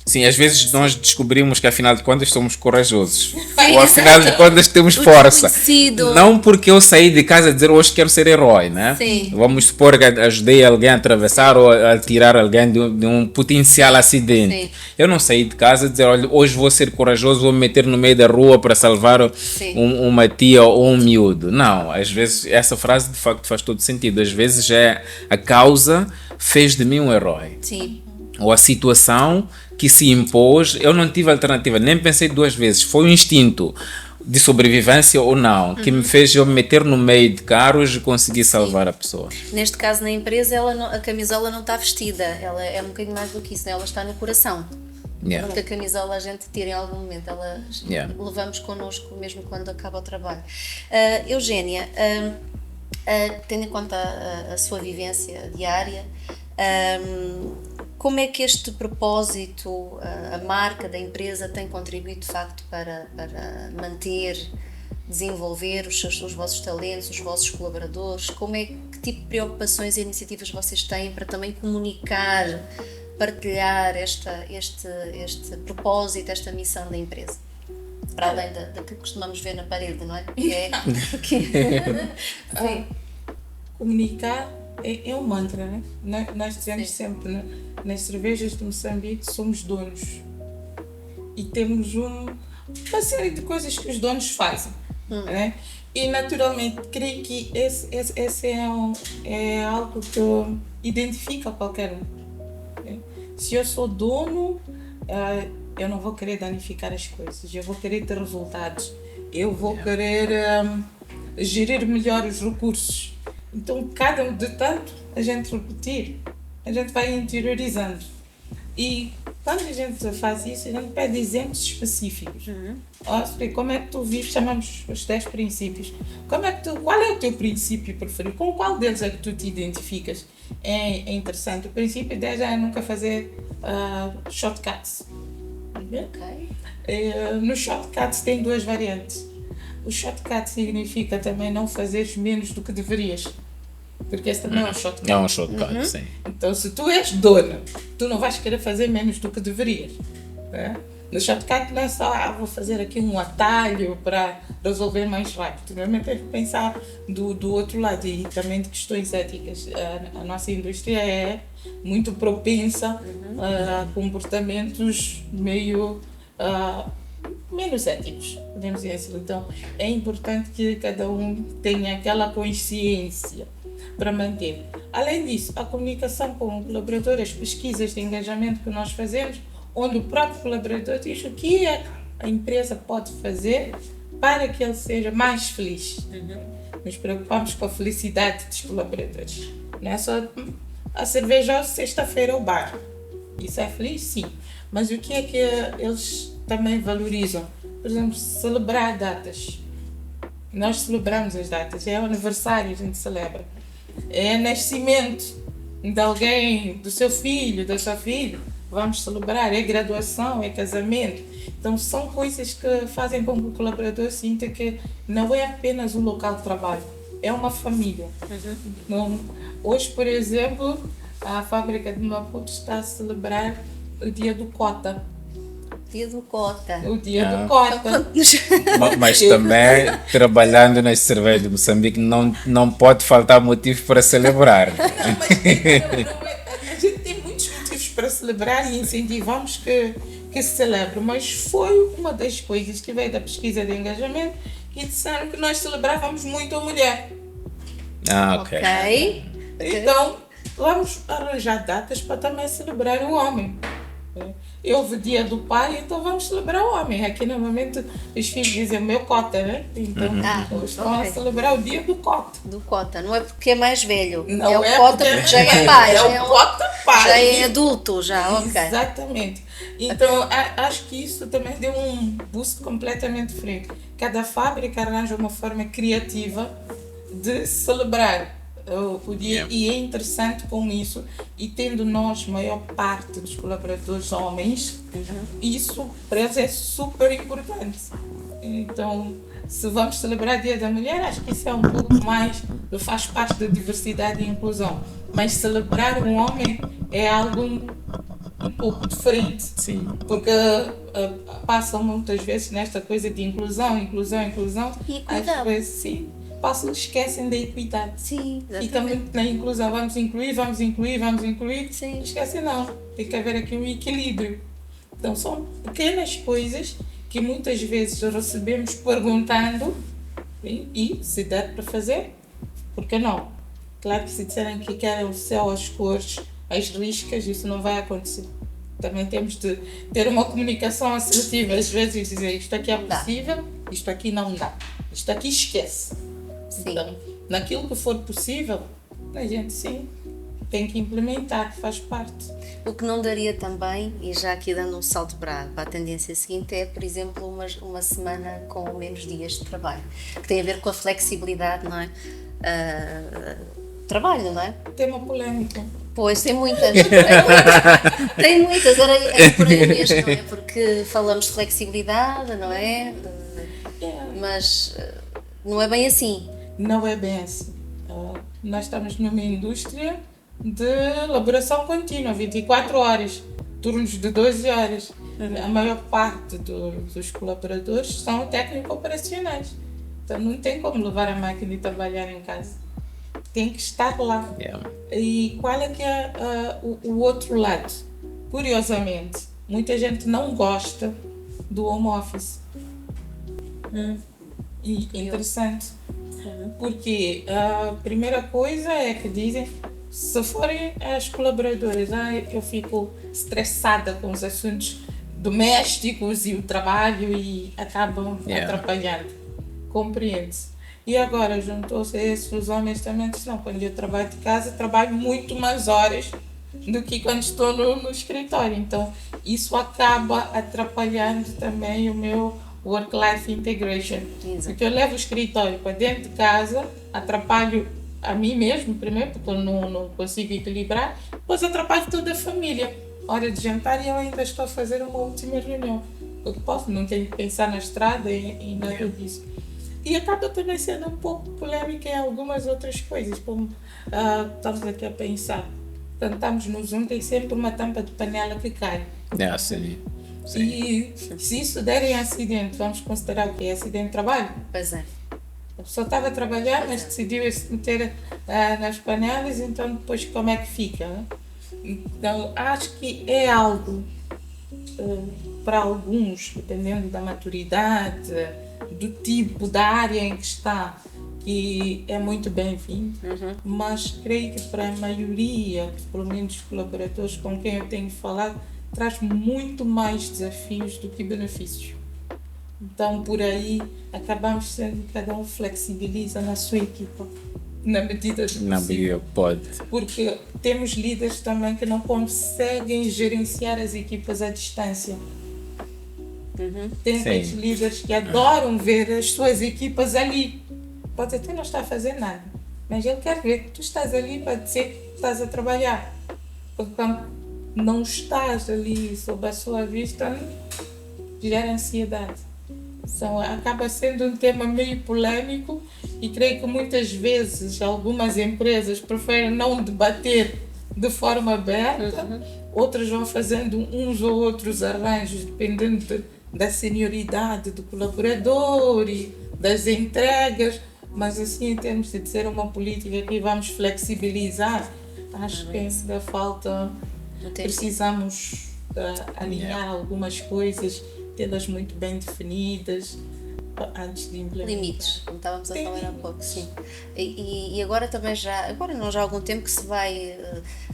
Sim, às vezes nós descobrimos que afinal de contas somos corajosos. Ou afinal de contas temos força. Não porque eu saí de casa a dizer hoje quero ser herói, né? Sim. Vamos supor que ajudei alguém a atravessar ou a tirar alguém de um potencial acidente. Sim. Eu não saí de casa a dizer olha, hoje vou ser corajoso, vou me meter no meio da rua para salvar uma tia ou um miúdo. Não, às vezes essa frase de facto faz todo sentido. Às vezes a causa fez de mim um herói. Sim. Ou a situação que se impôs, eu não tive alternativa, nem pensei duas vezes, foi um instinto de sobrevivência ou não, que me fez eu me meter no meio de carros e conseguir salvar a pessoa. Neste caso na empresa a camisola não está vestida, ela é um bocadinho mais do que isso, ela está no coração. Porque a camisola a gente tira em algum momento, levamos connosco mesmo quando acaba o trabalho. Eugénia, tendo em conta a sua vivência diária, como é que este propósito, a marca da empresa tem contribuído de facto para manter, desenvolver os vossos talentos, os vossos colaboradores? Que tipo de preocupações e iniciativas vocês têm para também comunicar, partilhar este propósito, esta missão da empresa? Para além daquilo que costumamos ver na parede, não é? Sim. Comunicar é um mantra, né? Nós dizemos sempre, né? Nas cervejas de Moçambique somos donos e temos uma série de coisas que os donos fazem, né? E naturalmente creio que esse é algo que identifica qualquer um, né? Se eu sou dono, eu não vou querer danificar as coisas, eu vou querer ter resultados, eu vou querer gerir melhor os recursos. Então, cada de tanto a gente repetir, a gente vai interiorizando. E quando a gente faz isso, a gente pede exemplos específicos. Como é que tu vives? Chamamos os 10 princípios. Qual é o teu princípio preferido? Com qual deles é que tu te identificas? É interessante. O princípio 10 é nunca fazer shortcuts. No shortcuts tem duas variantes. O shortcut significa também não fazeres menos do que deverias. Porque esse também é um shortcut. É um shortcut, sim. Então, se tu és dona, tu não vais querer fazer menos do que deverias. Né? No shortcut não é só, vou fazer aqui um atalho para resolver mais rápido. Realmente tem que pensar do outro lado e também de questões éticas. A nossa indústria é muito propensa a comportamentos meio menos éticos, podemos dizer assim. Então, é importante que cada um tenha aquela consciência para manter. Além disso, a comunicação com o colaborador, as pesquisas de engajamento que nós fazemos, onde o próprio colaborador diz o que a empresa pode fazer para que ele seja mais feliz. Nos preocupamos com a felicidade dos colaboradores. Não é só a cerveja sexta-feira ao bar. Isso é feliz? Sim. Mas o que é que eles também valorizam? Por exemplo, celebrar datas. Nós celebramos as datas. É o aniversário, a gente celebra. É nascimento de alguém, do seu filho, da sua filha. Vamos celebrar. É graduação, é casamento. Então, são coisas que fazem com que o colaborador sinta que não é apenas um local de trabalho. É uma família. Hoje, por exemplo, a fábrica de Maputo está a celebrar o dia do Cota. Dia do Cota. O dia do cota. Mas também, trabalhando nas cervejas de Moçambique, não pode faltar motivo para celebrar. A gente tem muitos motivos para celebrar e incentivamos que se celebre, mas foi uma das coisas que veio da pesquisa de engajamento e disseram que nós celebrávamos muito a mulher. Ok. Então, vamos arranjar datas para também celebrar o homem. Houve o dia do pai, então vamos celebrar o homem. Aqui, normalmente, os filhos dizem o meu cota, né? Então, estão a celebrar o dia do cota. Do Cota. Não é porque é mais velho. Não é o é Cota porque já é pai. É o cota pai. Já é adulto, já, ok. Exatamente. Então, acho que isso também deu um boost completamente diferente. Cada fábrica arranja uma forma criativa de celebrar o dia e é interessante com isso, e tendo nós maior parte dos colaboradores homens, isso para eles é super importante. Então, se vamos celebrar Dia da Mulher, acho que isso é um pouco mais, faz parte da diversidade e inclusão, mas celebrar um homem é algo um pouco diferente. Sim. Porque passam muitas vezes nesta coisa de inclusão E às vezes sim, esquecem da equidade. Sim, E também na inclusão, vamos incluir, Sim. esquecem não, tem que haver aqui um equilíbrio. Então são pequenas coisas que muitas vezes recebemos perguntando e se der para fazer, por que não? Claro que se disserem que querem o céu, as cores, as riscas, isso não vai acontecer. Também temos de ter uma comunicação assertiva, às vezes dizer isto aqui é possível, isto aqui não dá, isto aqui esquece. Sim. Então, naquilo que for possível, a gente sim tem que implementar, faz parte. O que não daria também, e já aqui dando um salto para a tendência seguinte, é, por exemplo, uma semana com menos dias de trabalho, que tem a ver com a flexibilidade, não é? Trabalho, não é? Tema polêmico. Pois, tem muitas. Tem muitas, era por aí mesmo, não é? Porque falamos de flexibilidade, não é? Mas não é bem assim. Não é bem assim. Nós estamos numa indústria de elaboração contínua, 24 horas, turnos de 12 horas. A maior parte dos colaboradores são técnico-operacionais. Então não tem como levar a máquina e trabalhar em casa. Tem que estar lá. E qual é que é o outro lado? Curiosamente, muita gente não gosta do home office. E interessante. Porque a primeira coisa é que dizem, se forem as colaboradoras, eu fico estressada com os assuntos domésticos e o trabalho e acabam atrapalhando. Compreende-se. E agora juntou-se a esses, os homens também dizem, não, quando eu trabalho de casa, trabalho muito mais horas do que quando estou no escritório. Então, isso acaba atrapalhando também o meu work-life integration. Porque eu levo o escritório para dentro de casa, atrapalho a mim mesmo, primeiro, porque eu não consigo equilibrar, depois atrapalho toda a família. Hora de jantar e eu ainda estou a fazer uma última reunião. Porque não tenho que pensar na estrada e nada disso. E acaba também sendo um pouco polêmica em algumas outras coisas, como estamos aqui a pensar. Quando estamos no Zoom, tem sempre uma tampa de panela que cai. Sim. E se isso der em acidente, vamos considerar o quê? Acidente de trabalho? Pois é. A pessoa estava a trabalhar, mas decidiu se meter nas panelas, então depois como é que fica? Né? Então, acho que é algo, para alguns, dependendo da maturidade, do tipo, da área em que está, que é muito bem-vindo, mas creio que para a maioria, pelo menos dos colaboradores com quem eu tenho falado, traz muito mais desafios do que benefícios. Então, por aí, acabamos sendo que cada um flexibiliza na sua equipa, na medida do possível. Na medida pode. Porque temos líderes também que não conseguem gerenciar as equipas à distância. Tem aqueles líderes que adoram ver as suas equipas ali. Pode até não estar a fazer nada, mas ele quer ver que tu estás ali para dizer que estás a trabalhar. Porque quando não estás ali sob a sua vista, gera ansiedade. Então, acaba sendo um tema meio polêmico e creio que muitas vezes algumas empresas preferem não debater de forma aberta outros vão fazendo uns ou outros arranjos, dependendo da senioridade do colaborador e das entregas, mas assim, em termos de dizer uma política que vamos flexibilizar, acho que ainda falta, precisamos alinhar algumas coisas, tê-las muito bem definidas antes de implementar. Limites, como estávamos a falar há pouco, sim. E agora também agora não já há algum tempo que se vai,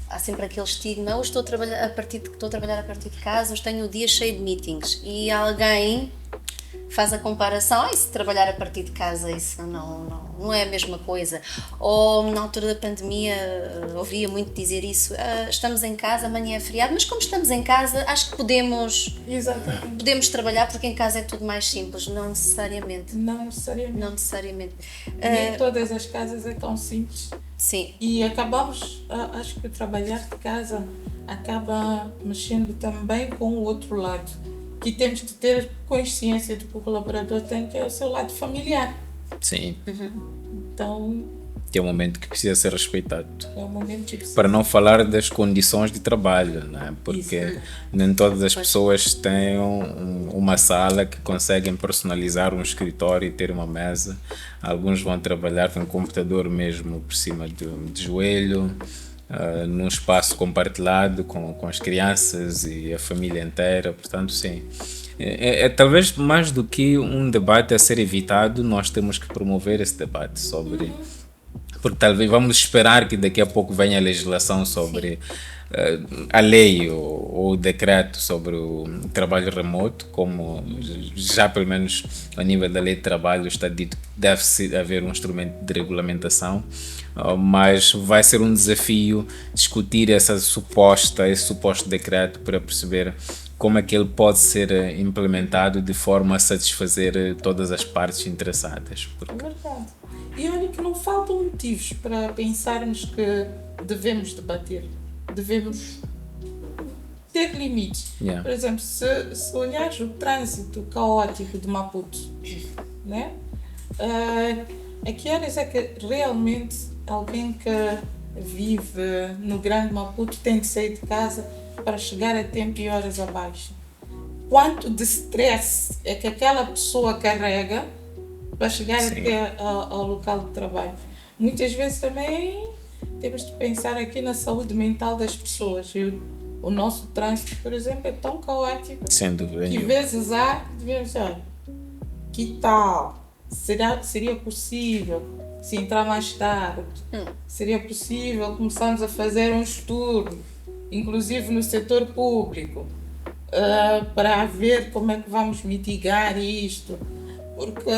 há sempre aquele estigma, hoje estou a trabalhar a partir de casa, hoje tenho o dia cheio de meetings, e alguém faz a comparação, se trabalhar a partir de casa, isso não é a mesma coisa. Ou na altura da pandemia ouvia muito dizer isso, estamos em casa, amanhã é feriado, mas como estamos em casa, acho que podemos trabalhar, porque em casa é tudo mais simples. Não necessariamente. Nem todas as casas é tão simples. Sim. E acabamos, acho que trabalhar de casa acaba mexendo também com o outro lado, que temos de ter consciência de que o colaborador tem, que é o seu lado familiar. Sim. Então, que é um momento que precisa ser respeitado. É um momento que precisa. Para não falar das condições de trabalho, né? Porque isso. Nem todas as pessoas têm uma sala que conseguem personalizar um escritório e ter uma mesa. Alguns vão trabalhar com um computador mesmo por cima de joelho, num espaço compartilhado com as crianças e a família inteira. Portanto, sim. Talvez mais do que um debate a ser evitado, nós temos que promover esse debate sobre... Porque talvez vamos esperar que daqui a pouco venha a legislação sobre a lei ou o decreto sobre o trabalho remoto, como já pelo menos a nível da lei de trabalho está dito que deve haver um instrumento de regulamentação, mas vai ser um desafio discutir esse suposto decreto para perceber como é que ele pode ser implementado de forma a satisfazer todas as partes interessadas. É verdade. E olha que não faltam motivos para pensarmos que devemos debater, devemos ter limites. Yeah. Por exemplo, se olhares o trânsito caótico de Maputo, né? A que horas é que realmente alguém que vive no Grande Maputo tem de sair de casa para chegar a tempo e horas abaixo? Quanto de stress é que aquela pessoa carrega para chegar até ao local de trabalho? Muitas vezes também temos de pensar aqui na saúde mental das pessoas. O nosso trânsito, por exemplo, é tão caótico. Sem dúvida. Que vezes devemos dizer, que tal? Seria possível se entrar mais tarde? Seria possível começarmos a fazer um estudo, inclusive no setor público, para ver como é que vamos mitigar isto? Porque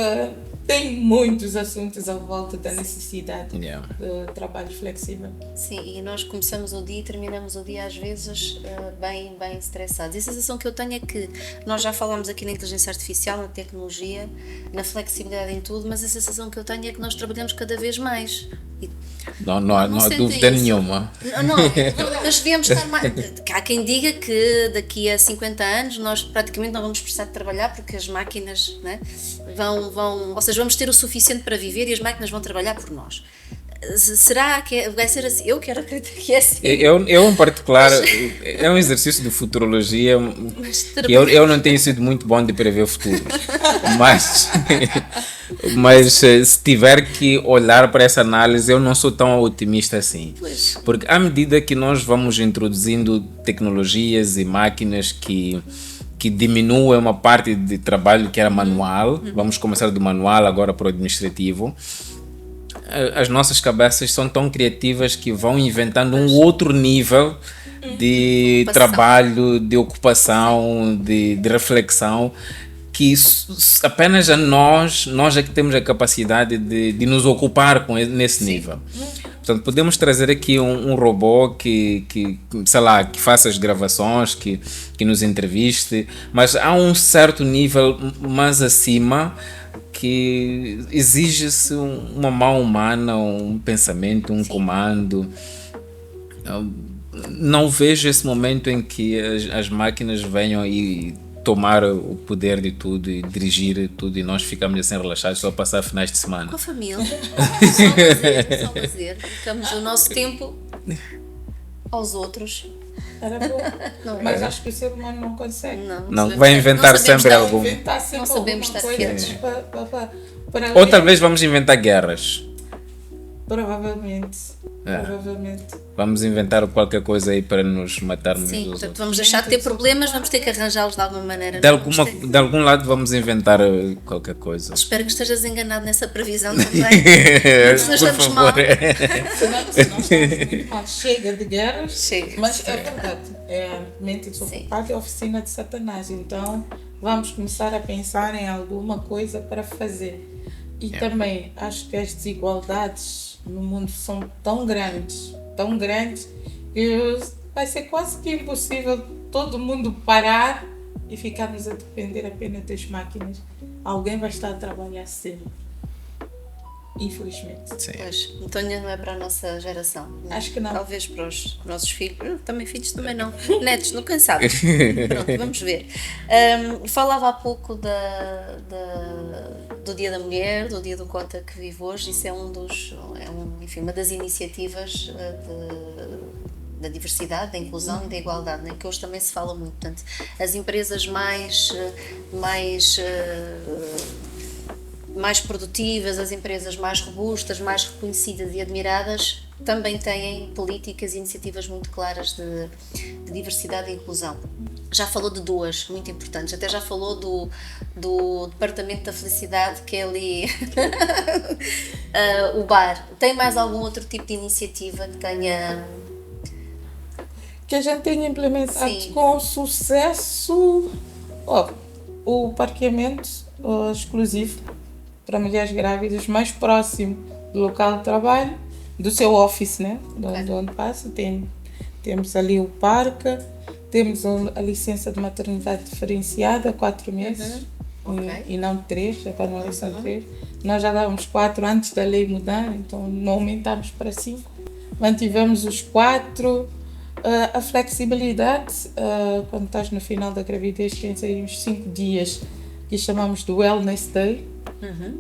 tem muitos assuntos à volta da necessidade de trabalho flexível. Sim, e nós começamos o dia e terminamos o dia às vezes bem estressados. E a sensação que eu tenho é que nós já falámos aqui na inteligência artificial, na tecnologia, na flexibilidade em tudo, mas a sensação que eu tenho é que nós trabalhamos cada vez mais. Não há dúvida nenhuma. Não, nós devíamos estar mais... Há quem diga que daqui a 50 anos nós praticamente não vamos precisar de trabalhar porque as máquinas, né, vão, ou seja, vamos ter o suficiente para viver e as máquinas vão trabalhar por nós. Será que vai ser assim? Eu quero acreditar que é assim. Eu em particular, é um exercício de futurologia que eu não tenho sido muito bom de prever o futuro. Mas se tiver que olhar para essa análise, eu não sou tão otimista assim. Porque à medida que nós vamos introduzindo tecnologias e máquinas que diminuem uma parte de trabalho que era manual, vamos começar do manual agora para o administrativo, as nossas cabeças são tão criativas que vão inventando um outro nível de trabalho, de ocupação, de reflexão, que apenas nós é que temos a capacidade de nos ocupar nesse nível. Portanto, podemos trazer aqui um robô que sei lá, que faça as gravações, que nos entreviste, mas há um certo nível mais acima que exige-se uma mão humana, um pensamento, um comando. Não vejo esse momento em que as máquinas venham e tomar o poder de tudo e dirigir tudo e nós ficamos assim relaxados só a passar finais de semana. Com a família. Só lazer. Ficamos o nosso tempo aos outros. Era bom. Mas acho que o ser humano não consegue. Não, vai inventar sempre algum. Não sabemos estar quietos. Ou talvez vamos inventar guerras. Provavelmente. Vamos inventar qualquer coisa aí para nos matarmos uns dos Portanto, outros. vamos deixar de ter problemas, vamos ter que arranjá-los de alguma maneira. De algum lado vamos inventar qualquer coisa. Espero que estejas enganado nessa previsão também. Se nós Por estamos mal. favor. Se não estamos muito mal. Chega de guerras. Chega. Mas é verdade. A mente desocupada é a oficina de Satanás. Então vamos começar a pensar em alguma coisa para fazer. E também acho que as desigualdades no mundo são tão grandes, que vai ser quase que impossível todo mundo parar e ficarmos a depender apenas das máquinas. Alguém vai estar a trabalhar sempre. Infelizmente. Sim. Pois, então não é para a nossa geração. Acho que não. Talvez para os nossos filhos. Também filhos também não. Netos, nunca sabe. Pronto, vamos ver. Falava há pouco do Dia da Mulher, do Dia do Cota que vive hoje. Isso é enfim, uma das iniciativas da diversidade, da inclusão e da igualdade, né? Que hoje também se fala muito. Portanto, as empresas mais produtivas, as empresas mais robustas, mais reconhecidas e admiradas, também têm políticas e iniciativas muito claras de diversidade e inclusão. Já falou de duas muito importantes, até já falou do Departamento da Felicidade, que é ali o bar. Tem mais algum outro tipo de iniciativa que tenha... Que a gente tenha implementado Sim. com sucesso? O parqueamento exclusivo para mulheres grávidas mais próximo do local de trabalho, do seu office, né? De onde passa. Temos ali o parque, temos a licença de maternidade diferenciada, 4 meses, e não 3, já para não licença 3. Nós já dávamos 4 antes da lei mudar, então não aumentámos para 5. Mantivemos os 4. A flexibilidade, quando estás no final da gravidez, tens aí uns 5 dias que chamamos de Wellness Day.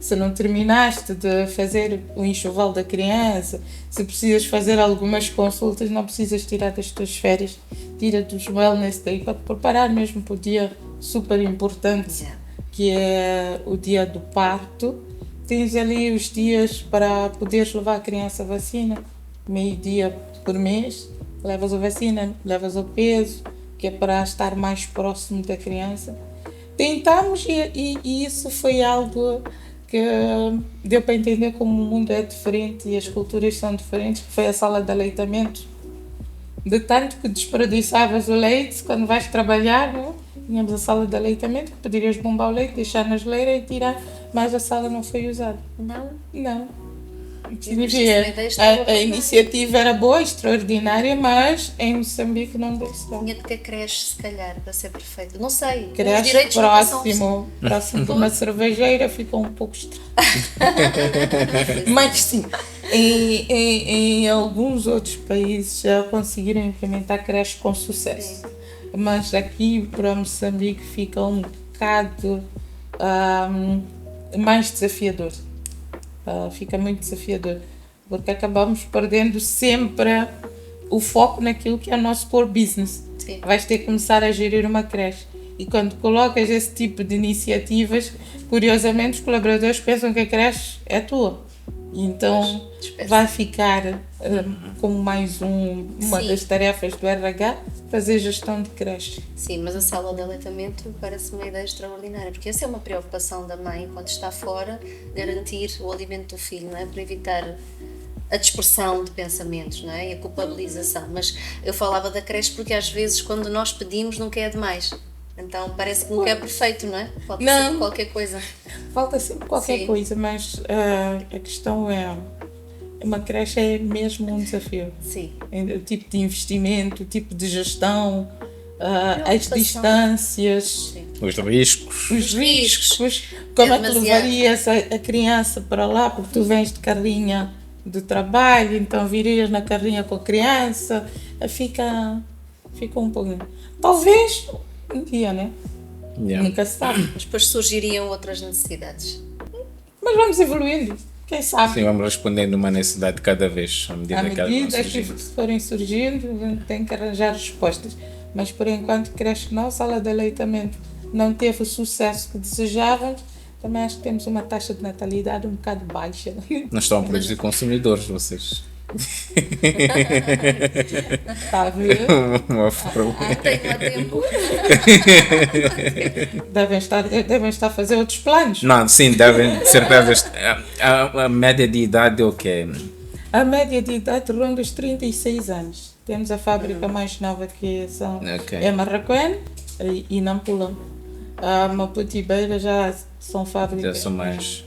Se não terminaste de fazer o enxoval da criança, se precisas fazer algumas consultas, não precisas tirar das tuas férias, tira dos Wellness Day para te preparar mesmo para o dia super importante, que é o dia do parto. Tens ali os dias para poderes levar a criança à vacina, meio-dia por mês. Levas a vacina, levas o peso, que é para estar mais próximo da criança. Tentamos e isso foi algo que deu para entender como o mundo é diferente e as culturas são diferentes, que foi a sala de aleitamento. De tanto que desperdiçavas o leite quando vais trabalhar, não? Tínhamos a sala de aleitamento, que poderias bombar o leite, deixar na geleira e tirar, mas a sala não foi usada. Não. A iniciativa era boa, extraordinária, mas em Moçambique não deu certo. Tinha que ter creche, se calhar, para ser perfeito. Não sei. Creche próximo de uma cervejeira ficou um pouco estranho. Mas sim, em alguns outros países já conseguiram implementar creche com sucesso. Mas aqui para Moçambique fica um bocado mais desafiador. Fica muito desafiador, porque acabamos perdendo sempre o foco naquilo que é o nosso core business. Sim. Vais ter que começar a gerir uma creche. E quando colocas esse tipo de iniciativas, curiosamente os colaboradores pensam que a creche é tua. Então vai ficar como mais uma das tarefas do RH, fazer gestão de creche. Sim, mas a sala de aleitamento parece-me uma ideia extraordinária, porque essa é uma preocupação da mãe, enquanto está fora, garantir o alimento do filho, não é? Para evitar a dispersão de pensamentos, não é? E a culpabilização. Mas eu falava da creche porque às vezes quando nós pedimos nunca é demais. Então parece que nunca é perfeito, não é? Falta sempre qualquer coisa. Falta sempre qualquer coisa, mas a questão é, uma creche é mesmo um desafio. Sim. O tipo de investimento, o tipo de gestão, as distâncias, os riscos. Os riscos. Como é que levarias a criança para lá? Porque tu vens de carrinha do trabalho, então virias na carrinha com a criança, fica um pouco... Talvez um dia, né? Nunca se sabe. Mas depois surgiriam outras necessidades. Mas vamos evoluindo. quem sabe? Sim, vamos respondendo uma necessidade de cada vez, à medida que elas vão Que surgindo. forem surgindo, a gente tem que arranjar respostas. Mas por enquanto, creio que nossa sala de aleitamento não teve o sucesso que desejávamos. Também acho que temos uma taxa de natalidade um bocado baixa. Não estão a produzir consumidores, vocês. Está a ver? Uma forma. Tenho a tempo. Devem estar a fazer outros planos. Não, sim, devem de certeza. A média de idade é o quê? A média de idade ronda os 36 anos. Temos a fábrica mais nova que Ok. é Marraquém e Nampula. A Maputo e Beira já são Já fábricas. são mais.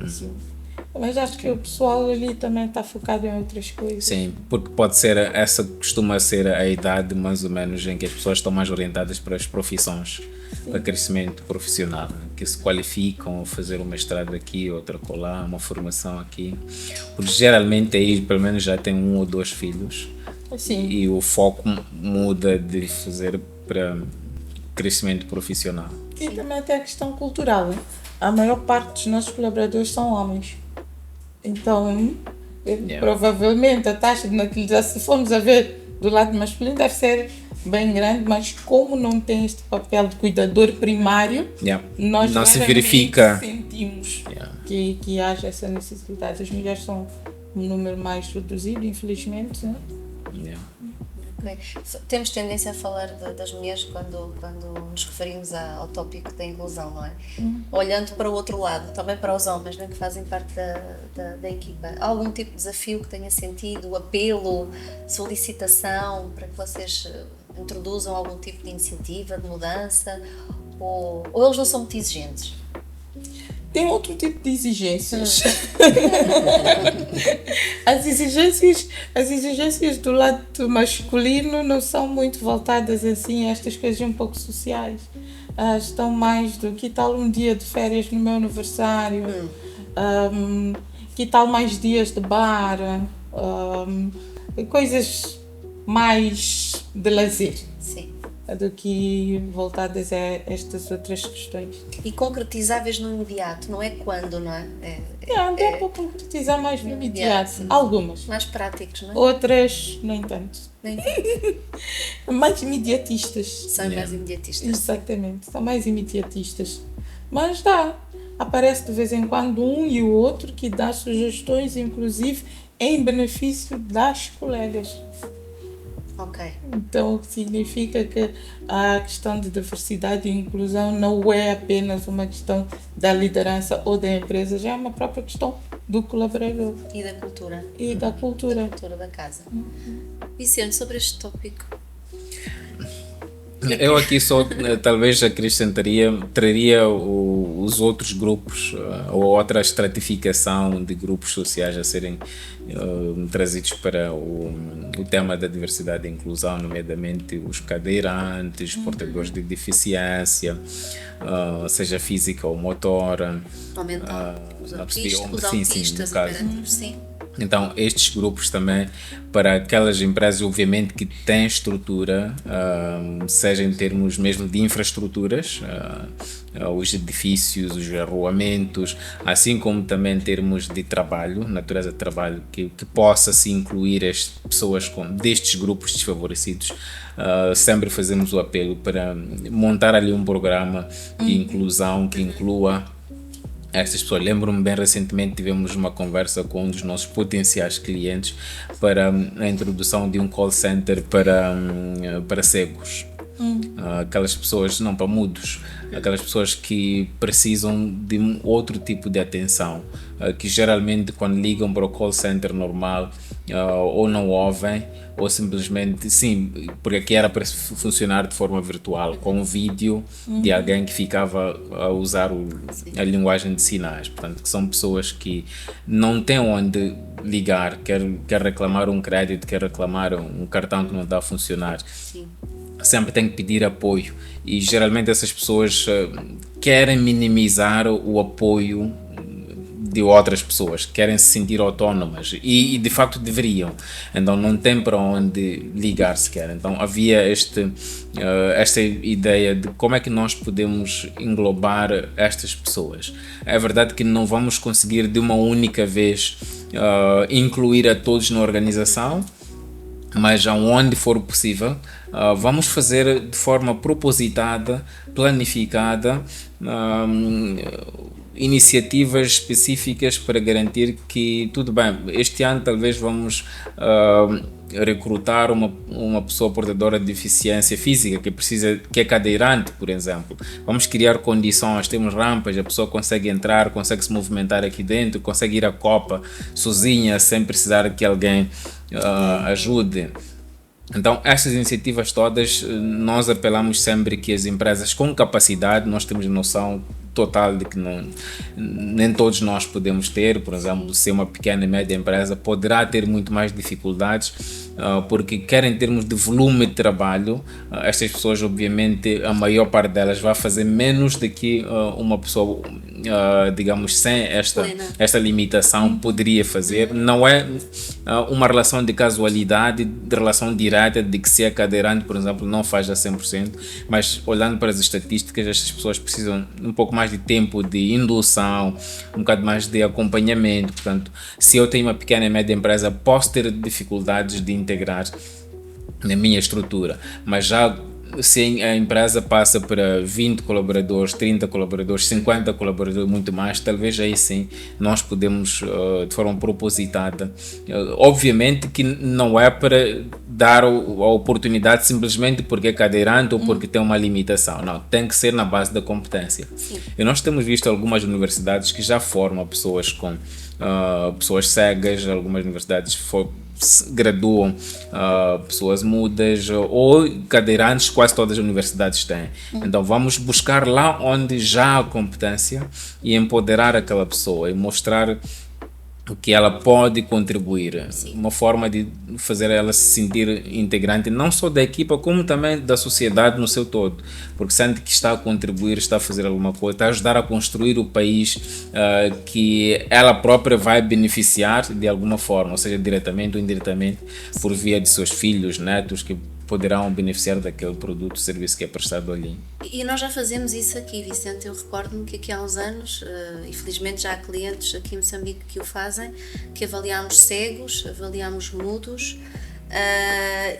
Sim. Mas acho que o pessoal ali também está focado em outras coisas. Sim, porque pode ser, essa costuma ser a idade mais ou menos em que as pessoas estão mais orientadas para as profissões, para crescimento profissional, que se qualificam a fazer um mestrado aqui, outra colar, uma formação aqui. Porque geralmente aí pelo menos já tem 1 ou 2 filhos Assim, e o foco muda de fazer para crescimento profissional. e também tem a questão cultural. Né? A maior parte dos nossos colaboradores são homens. Então, provavelmente a taxa de natalidade, se formos a ver do lado masculino, deve ser bem grande, mas como não tem este papel de cuidador primário, nós Não se raramente verifica. sentimos Yeah. que haja essa necessidade. As mulheres são um número mais reduzido, infelizmente. Né? Yeah. Ok. Temos tendência a falar das mulheres quando nos referimos ao tópico da inclusão, não é? Olhando para o outro lado, também para os homens, né, que fazem parte da equipa. Há algum tipo de desafio que tenha sentido, apelo, solicitação, para que vocês introduzam algum tipo de iniciativa, de mudança? Ou eles não são muito exigentes? Tem outro tipo de exigências. As exigências do lado masculino não são muito voltadas assim a estas coisas um pouco sociais. Estão mais do que tal um dia de férias no meu aniversário, que tal mais dias de bar, coisas mais de lazer. Sim. Do que voltadas a estas outras questões. E concretizáveis no imediato, não é quando, não é? Dá para concretizar mais no imediato. Sim. Algumas. Mais práticos, não é? Outras, nem tanto. Nem Mais imediatistas. são mais imediatistas. Exatamente, são mais imediatistas. Mas dá. Aparece de vez em quando um e o outro que dá sugestões, inclusive em benefício das colegas. Ok. Então, o que significa que a questão de diversidade e inclusão não é apenas uma questão da liderança ou da empresa, já é uma própria questão do colaborador E da cultura? e da cultura. Cultura da casa. Vicente, sobre este tópico. Eu aqui só talvez acrescentaria, traria os outros grupos ou outra estratificação de grupos sociais a serem trazidos para o tema da diversidade e inclusão, nomeadamente os cadeirantes, portadores de deficiência, seja física ou motora. Aumentar os autistas, sim, os sim, autistas no caso. operativos, sim. Então, estes grupos também, para aquelas empresas, obviamente, que têm estrutura, seja em termos mesmo de infraestruturas, os edifícios, os arruamentos, assim como também em termos de trabalho, natureza de trabalho, que possa se incluir as pessoas destes grupos desfavorecidos. Sempre fazemos o apelo para montar ali um programa de inclusão que inclua estas pessoas. Lembro-me bem recentemente tivemos uma conversa com um dos nossos potenciais clientes para a introdução de um call center para cegos. Aquelas pessoas, não para mudos, aquelas pessoas que precisam de um outro tipo de atenção, que geralmente quando ligam para o call center normal ou não ouvem, ou simplesmente, sim, porque aqui era para funcionar de forma virtual, com um vídeo de alguém que ficava a usar a linguagem de sinais. Portanto, que são pessoas que não têm onde ligar, quer reclamar um crédito, quer reclamar um cartão que não está a funcionar. Sim. Sempre tem que pedir apoio e geralmente essas pessoas querem minimizar o apoio de outras pessoas, querem se sentir autónomas e de facto deveriam, então não tem para onde ligar sequer. Então havia esta ideia de como é que nós podemos englobar estas pessoas. É verdade que não vamos conseguir de uma única vez incluir a todos na organização, mas aonde for possível, vamos fazer de forma propositada, planificada, iniciativas específicas para garantir que, tudo bem, este ano talvez vamos recrutar uma pessoa portadora de deficiência física que é cadeirante, por exemplo. Vamos criar condições, temos rampas, a pessoa consegue entrar, consegue se movimentar aqui dentro, consegue ir à copa sozinha, sem precisar que alguém ajude. Então, estas iniciativas todas, nós apelamos sempre que as empresas com capacidade, nós temos noção total de que nem todos nós podemos ter, por exemplo, ser uma pequena e média empresa poderá ter muito mais dificuldades, porque quer em termos de volume de trabalho, estas pessoas, obviamente, a maior parte delas vai fazer menos do que uma pessoa, digamos, sem esta limitação poderia fazer. Não é uma relação de casualidade, de relação direta, de que se é cadeirante, por exemplo, não faz a 100%, mas olhando para as estatísticas, estas pessoas precisam um pouco mais de tempo de indução, um bocado mais de acompanhamento. Portanto, se eu tenho uma pequena e média empresa, posso ter dificuldades de integrar na minha estrutura, mas já se a empresa passa para 20 colaboradores, 30 colaboradores, 50 colaboradores, muito mais, talvez aí sim nós podemos, de forma propositada, obviamente que não é para dar a oportunidade simplesmente porque é cadeirante ou porque tem uma limitação, não, tem que ser na base da competência. Sim. E nós temos visto algumas universidades que já formam pessoas com pessoas cegas, algumas universidades graduam pessoas mudas ou cadeirantes, quase todas as universidades têm. Então vamos buscar lá onde já há competência e empoderar aquela pessoa e mostrar o que ela pode contribuir. Sim. Uma forma de fazer ela se sentir integrante não só da equipa, como também da sociedade no seu todo, porque sente que está a contribuir, está a fazer alguma coisa, está a ajudar a construir o país que ela própria vai beneficiar de alguma forma, ou seja, diretamente ou indiretamente, por via de seus filhos, netos, que poderão beneficiar daquele produto ou serviço que é prestado ali. E nós já fazemos isso aqui, Vicente. Eu recordo-me que aqui há uns anos, e felizmente já há clientes aqui em Moçambique que o fazem, que avaliámos cegos, avaliámos mudos,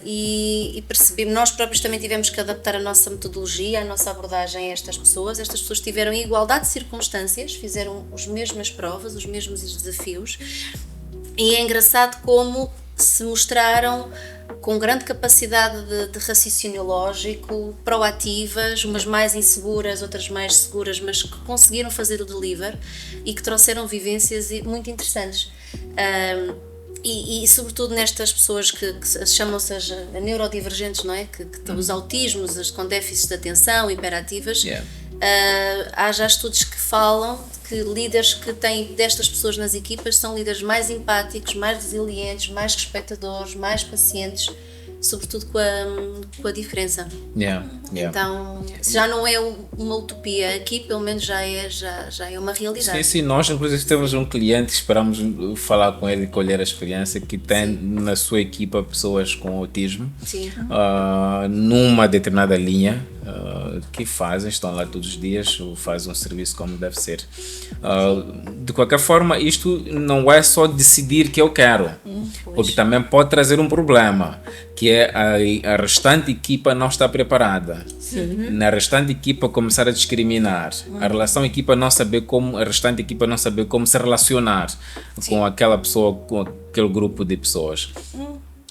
e percebemos, nós próprios também tivemos que adaptar a nossa metodologia, a nossa abordagem a estas pessoas. Estas pessoas tiveram igualdade de circunstâncias, fizeram as mesmas provas, os mesmos desafios, e é engraçado como se mostraram com grande capacidade de raciocínio lógico, proativas, umas mais inseguras, outras mais seguras, mas que conseguiram fazer o deliver e que trouxeram vivências muito interessantes. E sobretudo nestas pessoas que chamam-se as neurodivergentes, não é? Que os autismos, as com déficits de atenção, hiperativas. Yeah. Há já estudos que falam que líderes que têm destas pessoas nas equipas são líderes mais empáticos, mais resilientes, mais respeitadores, mais pacientes, sobretudo com a diferença. Yeah. Então, já não é uma utopia, aqui pelo menos já é uma realidade. Sim, nós inclusive temos um cliente, esperamos falar com ele e colher a experiência, que tem na sua equipa pessoas com autismo, numa determinada linha, que estão lá todos os dias, fazem um serviço como deve ser. De qualquer forma, isto não é só decidir que eu quero, porque também pode trazer um problema, que é a restante equipa não está preparada. Sim. Na restante equipa começar a discriminar, a restante equipa não saber como se relacionar com aquela pessoa, com aquele grupo de pessoas.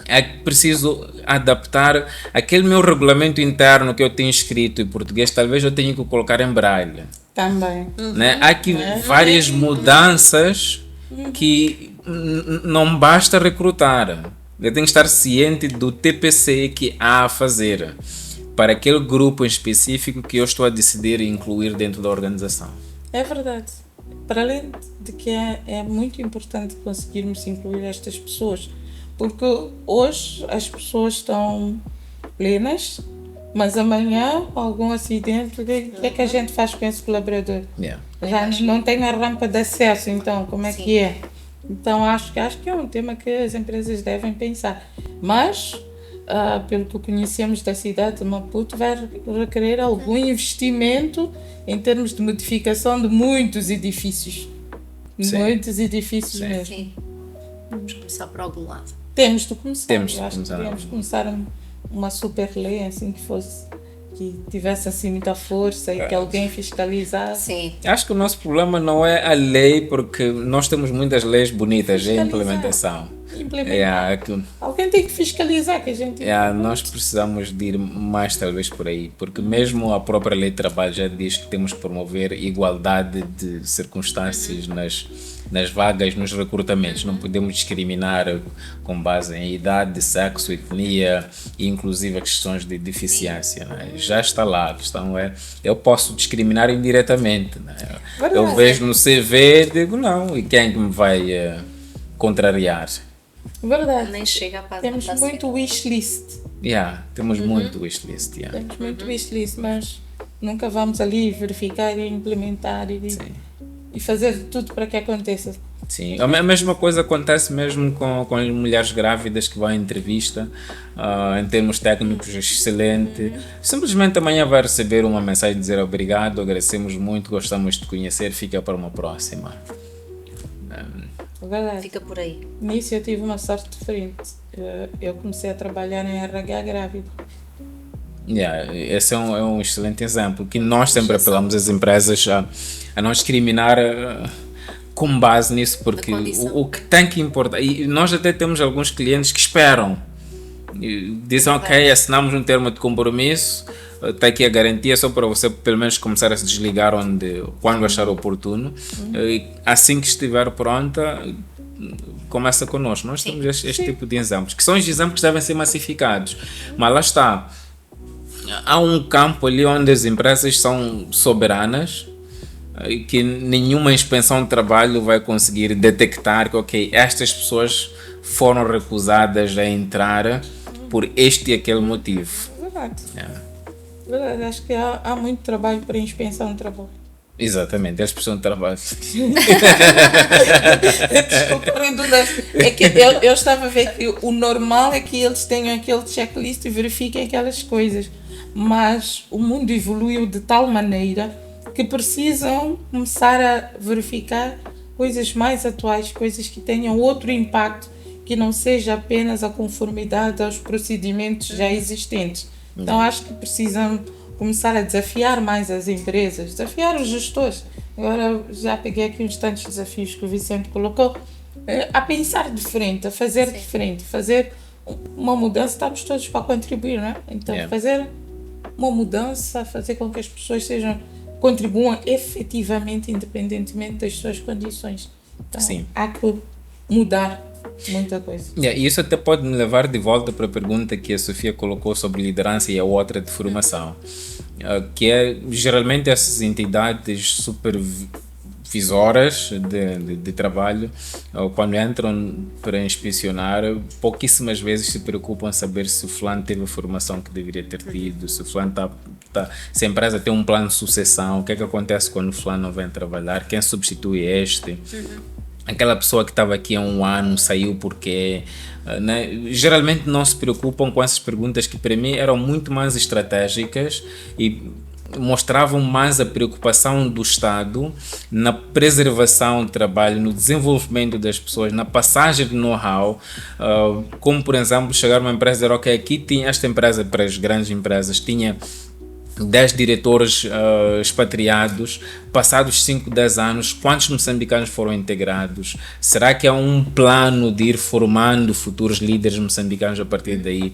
É preciso adaptar aquele meu regulamento interno que eu tenho escrito em português, talvez eu tenha que colocar em braille. Também. Né? Há aqui várias mudanças que não basta recrutar. Eu tenho que estar ciente do TPC que há a fazer para aquele grupo em específico que eu estou a decidir incluir dentro da organização. É verdade. Para além de que é muito importante conseguirmos incluir estas pessoas, porque hoje as pessoas estão plenas, Mas amanhã, algum acidente, o que é que a gente faz com esse colaborador? Yeah. Já não tem a rampa de acesso, então como é que é? Então acho que é um tema que as empresas devem pensar. Mas, pelo que conhecemos da cidade de Maputo, vai requerer algum investimento em termos de modificação de muitos edifícios. Sim. Muitos edifícios mesmo. Sim. Vamos começar por algum lado. Temos de começar. Temos de Eu acho que começar. devíamos começar uma super lei assim que tivesse assim muita força e que alguém fiscalizasse. Sim. Acho que o nosso problema não é a lei, porque nós temos muitas leis bonitas em Fiscalizar. implementação. Implementar. Alguém tem que fiscalizar que a gente... Nós precisamos de ir mais talvez por aí, porque mesmo a própria lei de trabalho já diz que temos que promover igualdade de circunstâncias nas vagas, nos recrutamentos. Não podemos discriminar com base em idade, sexo, etnia e inclusive as questões de deficiência. Né? Já está lá, a questão é, eu posso discriminar indiretamente. Né? Eu vejo no CV e digo não, e quem é que me vai contrariar? Verdade. Nem chega a parte. Temos muito wishlist. Temos muito wishlist. Temos muito wishlist, mas nunca vamos ali verificar e implementar e fazer tudo para que aconteça. Sim, a mesma coisa acontece mesmo com as mulheres grávidas que vão à entrevista, em termos técnicos, excelente. Simplesmente amanhã vai receber uma mensagem dizer obrigado, agradecemos muito, gostamos de conhecer, fica para uma próxima. Verdade. Fica por aí. Nisso eu tive uma sorte diferente. Eu comecei a trabalhar em RH grávida. Esse é um excelente exemplo, que nós sempre apelamos às empresas a não discriminar com base nisso, porque o que tem que importar, e nós até temos alguns clientes que esperam, dizem ok, assinamos um termo de compromisso, está aqui a garantia só para você pelo menos começar a se desligar quando achar oportuno. Assim que estiver pronta, começa connosco. Nós temos este tipo de exemplos, que são os exemplos que devem ser massificados, mas lá está, há um campo ali onde as empresas são soberanas, que nenhuma inspeção de trabalho vai conseguir detectar que ok, estas pessoas foram recusadas a entrar por este e aquele motivo. Verdade. Verdade, acho que há muito trabalho para inspeção de trabalho. Exatamente, a inspeção de trabalho. Desculpa, redundância. É que eu estava a ver que o normal é que eles tenham aquele checklist e verifiquem aquelas coisas. Mas o mundo evoluiu de tal maneira que precisam começar a verificar coisas mais atuais, coisas que tenham outro impacto, que não seja apenas a conformidade aos procedimentos já existentes. Então acho que precisam começar a desafiar mais as empresas, desafiar os gestores. Agora já peguei aqui uns tantos desafios que o Vicente colocou, a pensar diferente, a fazer diferente, fazer uma mudança. Estamos todos para contribuir, não é? Então fazer uma mudança, fazer com que as pessoas contribuam efetivamente, independentemente das suas condições. Então há que mudar muita coisa. E isso até pode me levar de volta para a pergunta que a Sofia colocou sobre liderança e a outra de formação, que é geralmente essas entidades supervisoras de trabalho, quando entram para inspecionar, pouquíssimas vezes se preocupam em saber se o fulano teve a formação que deveria ter tido, se o fulano se a empresa tem um plano de sucessão, o que é que acontece quando o fulano não vem trabalhar, quem substitui este. Aquela pessoa que estava aqui há um ano saiu porque, né? Geralmente não se preocupam com essas perguntas que para mim eram muito mais estratégicas e mostravam mais a preocupação do Estado na preservação do trabalho, no desenvolvimento das pessoas, na passagem de know-how, como por exemplo chegar uma empresa e dizer ok, aqui tinha esta empresa, para as grandes empresas, tinha 10 diretores expatriados, passados 5, 10 anos, quantos moçambicanos foram integrados? Será que há um plano de ir formando futuros líderes moçambicanos a partir daí?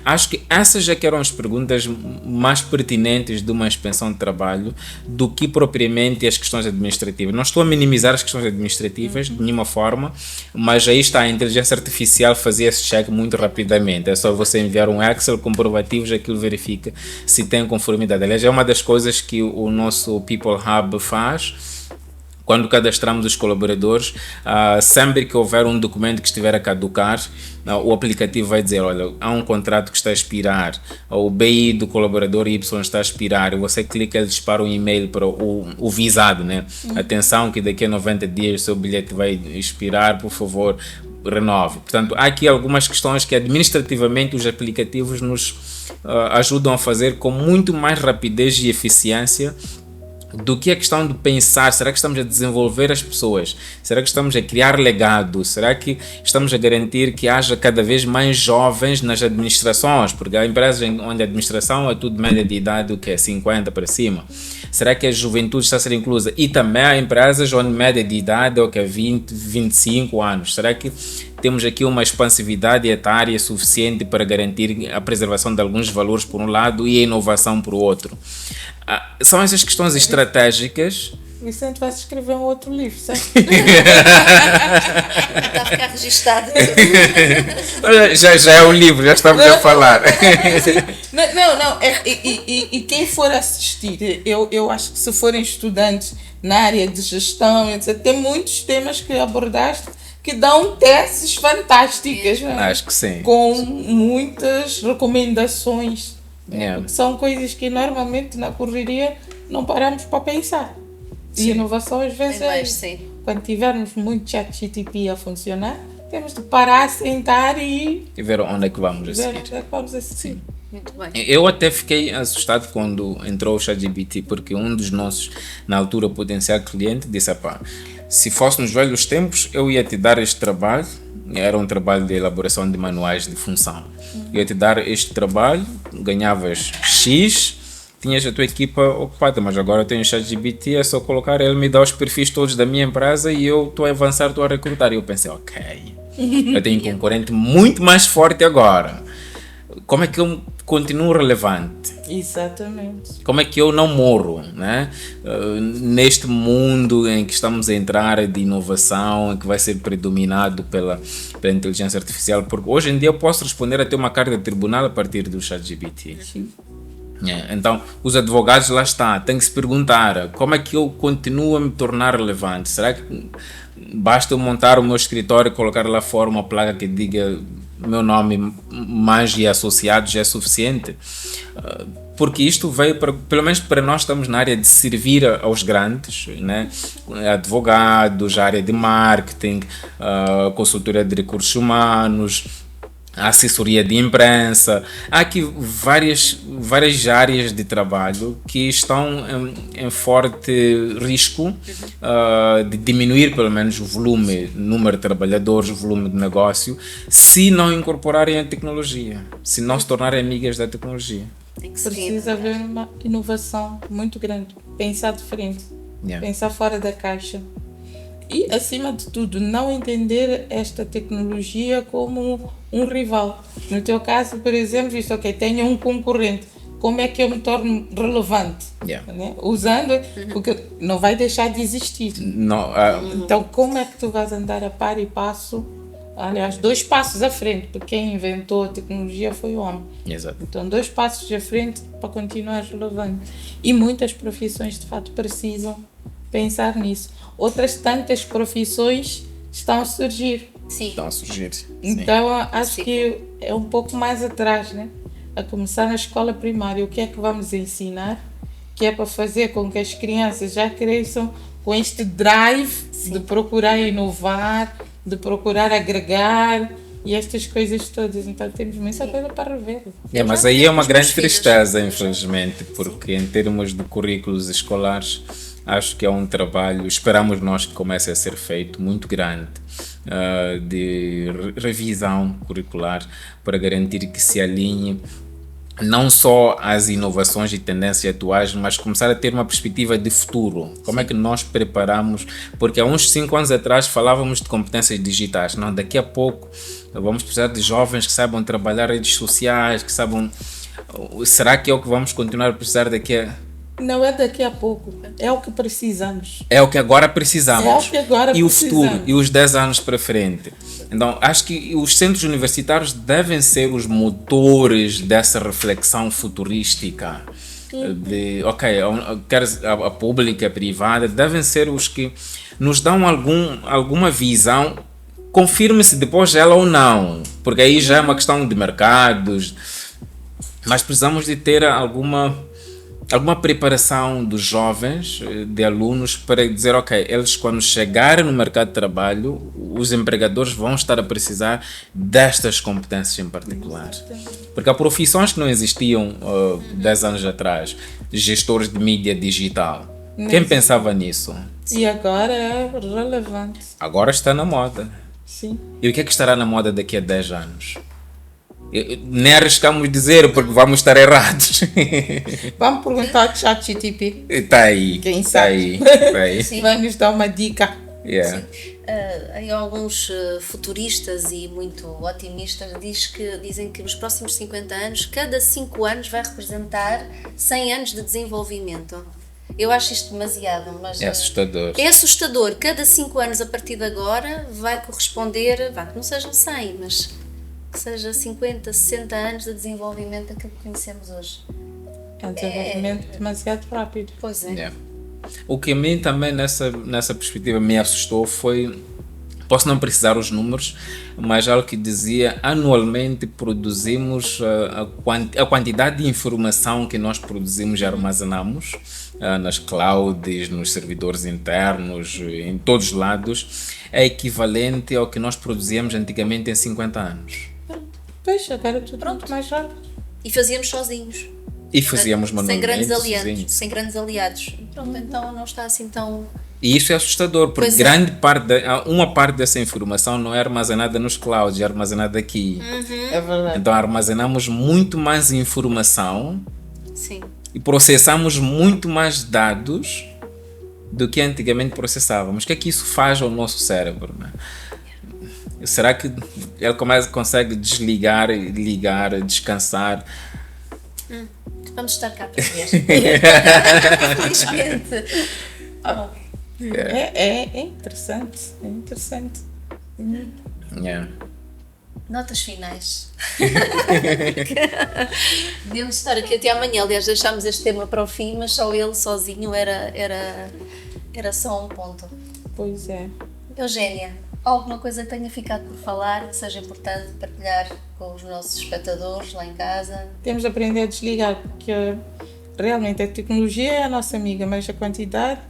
Acho que essas já que eram as perguntas mais pertinentes de uma inspeção de trabalho do que propriamente as questões administrativas. Não estou a minimizar as questões administrativas de nenhuma forma, mas aí está, a inteligência artificial fazia esse check muito rapidamente. É só você enviar um Excel comprovativos, aquilo verifica se tem conformidade. Aliás, é uma das coisas que o nosso People Hub faz, Quando cadastramos os colaboradores, sempre que houver um documento que estiver a caducar, o aplicativo vai dizer, olha, há um contrato que está a expirar, o BI do colaborador Y está a expirar, e você clica, ele dispara um e-mail para o visado, né? Atenção que daqui a 90 dias o seu bilhete vai expirar, por favor, renove. Portanto, há aqui algumas questões que administrativamente os aplicativos nos ajudam a fazer com muito mais rapidez e eficiência do que a questão de pensar, será que estamos a desenvolver as pessoas? Será que estamos a criar legado? Será que estamos a garantir que haja cada vez mais jovens nas administrações? Porque há empresas onde a administração é tudo média de idade, o que é 50 para cima. Será que a juventude está a ser inclusa? E também há empresas onde média de idade é o que é 20, 25 anos. Será que temos aqui uma expansividade etária suficiente para garantir a preservação de alguns valores por um lado e a inovação por outro? São essas questões estratégicas. Vicente, vai escrever um outro livro, certo? Está a ficar registado. já é um livro, já estamos a falar. Não. E quem for assistir, eu acho que se forem estudantes na área de gestão, etc., tem muitos temas que abordaste que dão teses fantásticas. Né? Acho que sim. Com muitas recomendações. Yeah. São coisas que normalmente na correria não paramos para pensar. Sim. E inovação às vezes Sim. Quando tivermos muito chat GTP a funcionar, temos de parar, sentar e ver onde é que vamos a seguir. Muito bem. Eu até fiquei assustado quando entrou o ChatGPT, porque um dos nossos, na altura, potencial cliente disse, se fosse nos velhos tempos, eu ia te dar este trabalho, era um trabalho de elaboração de manuais de função. Eu ia te dar este trabalho, ganhavas X, tinhas a tua equipa ocupada, mas agora eu tenho o ChatGPT, é só colocar, ele me dá os perfis todos da minha empresa e eu estou a avançar, estou a recrutar. E eu pensei, eu tenho um concorrente muito mais forte agora. Como é que eu continuo relevante? Exatamente. Como é que eu não morro, né? Neste mundo em que estamos a entrar de inovação, em que vai ser predominado pela inteligência artificial, porque hoje em dia eu posso responder até uma carta de tribunal a partir do ChatGPT. Sim. Então, os advogados lá estão, tem que se perguntar como é que eu continuo a me tornar relevante? Será que basta eu montar o meu escritório e colocar lá fora uma placa que diga meu nome, Mange e Associados já é suficiente? Porque isto veio, pelo menos para nós estamos na área de servir aos grandes, né? Advogados, área de marketing, consultoria de recursos humanos, a assessoria de imprensa. Há aqui várias áreas de trabalho que estão em forte risco de diminuir pelo menos o volume, número de trabalhadores, o volume de negócio, se não incorporarem a tecnologia, se não se tornarem amigas da tecnologia. Precisa haver uma inovação muito grande, pensar diferente, pensar fora da caixa. E, acima de tudo, não entender esta tecnologia como um rival. No teu caso, por exemplo, visto que tenho um concorrente, como é que eu me torno relevante? Né? Usando, porque não vai deixar de existir. Então, como é que tu vais andar a par e passo? Aliás, 2 passos à frente, porque quem inventou a tecnologia foi o homem. Exato. Então, 2 passos à frente para continuar relevante. E muitas profissões, de fato, precisam pensar nisso. Outras tantas profissões estão a surgir. Sim. Estão a surgir. Então, acho que é um pouco mais atrás, né? A começar na escola primária. O que é que vamos ensinar? Que é para fazer com que as crianças já cresçam com este drive de procurar inovar, de procurar agregar e estas coisas todas. Então, temos muita coisa para rever. Mas aí é uma grande tristeza, infelizmente, porque em termos de currículos escolares, acho que é um trabalho, esperamos nós que comece a ser feito, muito grande, de revisão curricular para garantir que se alinhe não só às inovações e tendências atuais, mas começar a ter uma perspectiva de futuro. Como é que nós preparamos? Porque há uns 5 anos atrás falávamos de competências digitais. Não, daqui a pouco vamos precisar de jovens que saibam trabalhar redes sociais, que saibam... Será que é o que vamos continuar a precisar daqui a... Não é daqui a pouco, é o que precisamos. É o que agora precisamos. É o que agora e precisamos. O futuro, e os 10 anos para frente. Então, acho que os centros universitários devem ser os motores dessa reflexão futurística. ok, quer a pública, a privada, devem ser os que nos dão alguma visão, confirme-se depois ela ou não, porque aí já é uma questão de mercados, mas precisamos de ter alguma preparação dos jovens, de alunos, para dizer, ok, eles quando chegarem no mercado de trabalho, os empregadores vão estar a precisar destas competências em particular. Porque há profissões que não existiam 10 anos atrás, gestores de mídia digital. Quem pensava nisso? E agora é relevante. Agora está na moda. Sim. E o que é que estará na moda daqui a 10 anos? Nem arriscamos dizer, porque vamos estar errados. Vamos perguntar ao ChatGPT. Está aí. Quem está sabe? aí. Vai nos dar uma dica. Yeah. Aí alguns futuristas e muito otimistas dizem que nos próximos 50 anos, cada 5 anos vai representar 100 anos de desenvolvimento. Eu acho isto demasiado, mas... É assustador. É assustador. Cada 5 anos a partir de agora vai corresponder, que não sejam 100, mas que seja 50, 60 anos de desenvolvimento daquilo que conhecemos hoje. É um desenvolvimento demasiado rápido. Pois é. Yeah. O que a mim também nessa perspectiva me assustou foi, posso não precisar os números, mas algo que dizia, anualmente produzimos a quantidade de informação que nós produzimos e armazenamos nas clouds, nos servidores internos, em todos os lados, é equivalente ao que nós produzíamos antigamente em 50 anos. Pois, agora tudo muito mais rápido. E fazíamos sozinhos. E fazíamos manualmente. Sem grandes aliados. Pronto, então não está assim tão... E isso é assustador, porque uma parte dessa informação não é armazenada nos clouds, é armazenada aqui. É verdade. Então armazenamos muito mais informação. Sim. E processamos muito mais dados do que antigamente processávamos. O que é que isso faz ao nosso cérebro? Né? Será que ele consegue desligar, ligar, descansar? Vamos estar cá para ver. Felizmente. É interessante. É interessante. Yeah. Notas finais. Podíamos estar aqui até amanhã. Aliás, deixámos este tema para o fim, mas só ele sozinho era só um ponto. Pois é. Eugénia, alguma coisa que tenha ficado por falar, que seja importante partilhar com os nossos espectadores lá em casa? Temos de aprender a desligar, porque realmente a tecnologia é a nossa amiga, mas a quantidade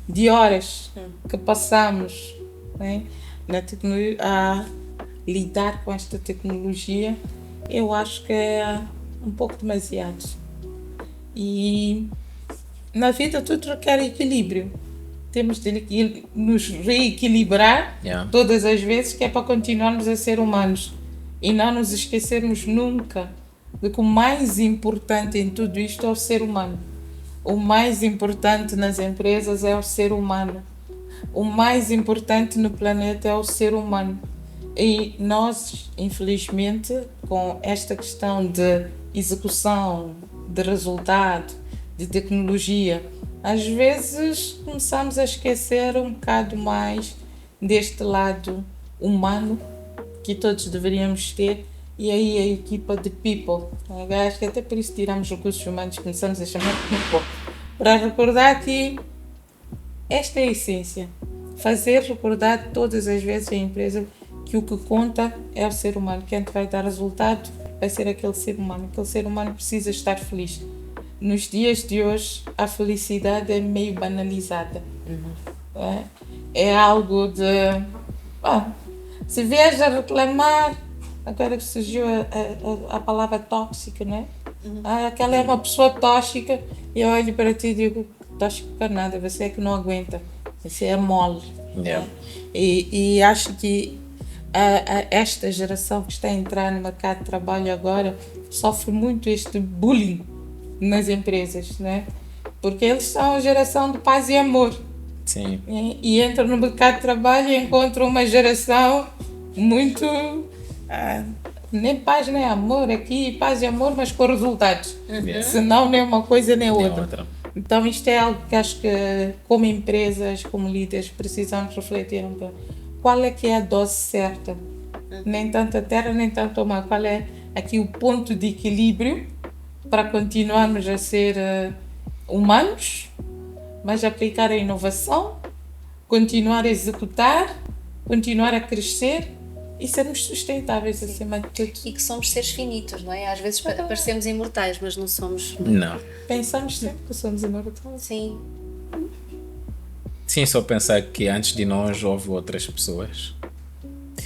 de horas que passamos, né, na tecnologia, a lidar com esta tecnologia, eu acho que é um pouco demasiado. E na vida tudo requer equilíbrio. Temos de nos reequilibrar todas as vezes, que é para continuarmos a ser humanos. E não nos esquecermos nunca de que o mais importante em tudo isto é o ser humano. O mais importante nas empresas é o ser humano. O mais importante no planeta é o ser humano. E nós, infelizmente, com esta questão de execução, de resultado, de tecnologia, às vezes começamos a esquecer um bocado mais deste lado humano que todos deveríamos ter. E aí a equipa de people, acho que até por isso tiramos recursos humanos, começamos a chamar de people, para recordar que esta é a essência. Fazer recordar todas as vezes a empresa que o que conta é o ser humano. Quem te vai dar resultado vai ser aquele ser humano. Aquele ser humano precisa estar feliz. Nos dias de hoje, a felicidade é meio banalizada. É algo de... se vies a reclamar, agora que surgiu a palavra tóxica, né? Aquela é uma pessoa tóxica, e eu olho para ti e digo, tóxico para nada, você é que não aguenta. Você é mole. Yeah. Né? E acho que esta geração que está a entrar no mercado de trabalho agora sofre muito este bullying nas empresas, né? Porque eles são a geração de paz e amor. Sim. E entram no mercado de trabalho e encontram uma geração muito... nem paz nem amor, aqui paz e amor, mas com resultados. Senão nem uma coisa nem outra. Então isto é algo que acho que como empresas, como líderes, precisamos refletir um pouco. Qual é que é a dose certa? Nem tanto a terra, nem tanto o mar. Qual é aqui o ponto de equilíbrio para continuarmos a ser humanos, mas aplicar a inovação, continuar a executar, continuar a crescer e sermos sustentáveis acima de tudo. E que somos seres finitos, não é? Às vezes parecemos imortais, mas não somos. Não. Pensamos sempre que somos imortais. Sim. Sim, só pensar que antes de nós houve outras pessoas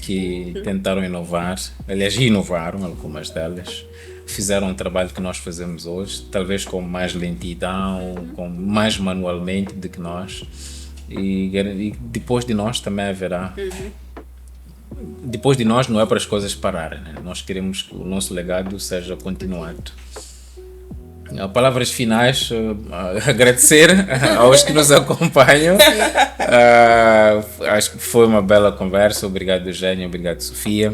que tentaram inovar, aliás, inovaram algumas delas, fizeram um trabalho que nós fazemos hoje, talvez com mais lentidão, com mais manualmente do que nós, e depois de nós também haverá. Depois de nós não é para as coisas pararem, né? Nós queremos que o nosso legado seja continuado. Palavras finais, agradecer aos que nos acompanham. Acho que foi uma bela conversa. Obrigado, Eugênio. Obrigado, Sofia.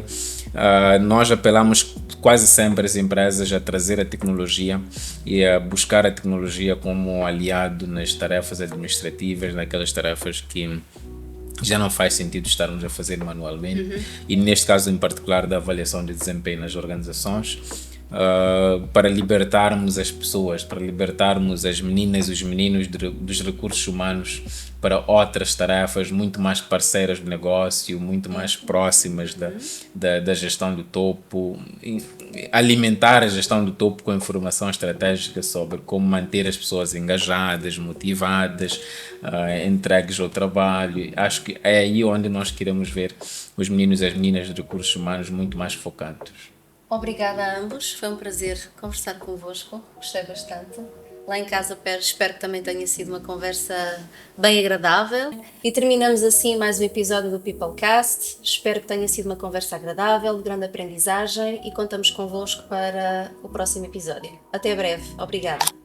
Nós apelamos quase sempre as empresas a trazer a tecnologia e a buscar a tecnologia como um aliado nas tarefas administrativas, naquelas tarefas que já não faz sentido estarmos a fazer manualmente, e neste caso em particular da avaliação de desempenho nas organizações, para libertarmos as pessoas, para libertarmos as meninas e os meninos dos recursos humanos para outras tarefas muito mais parceiras do negócio, muito mais próximas da gestão do topo, e alimentar a gestão do topo com informação estratégica sobre como manter as pessoas engajadas, motivadas, entregues ao trabalho. Acho que é aí onde nós queremos ver os meninos e as meninas de recursos humanos muito mais focados. Obrigada a ambos, foi um prazer conversar convosco, gostei bastante. Lá em casa espero que também tenha sido uma conversa bem agradável. E terminamos assim mais um episódio do Peoplecast. Espero que tenha sido uma conversa agradável, de grande aprendizagem, e contamos convosco para o próximo episódio. Até breve, obrigada.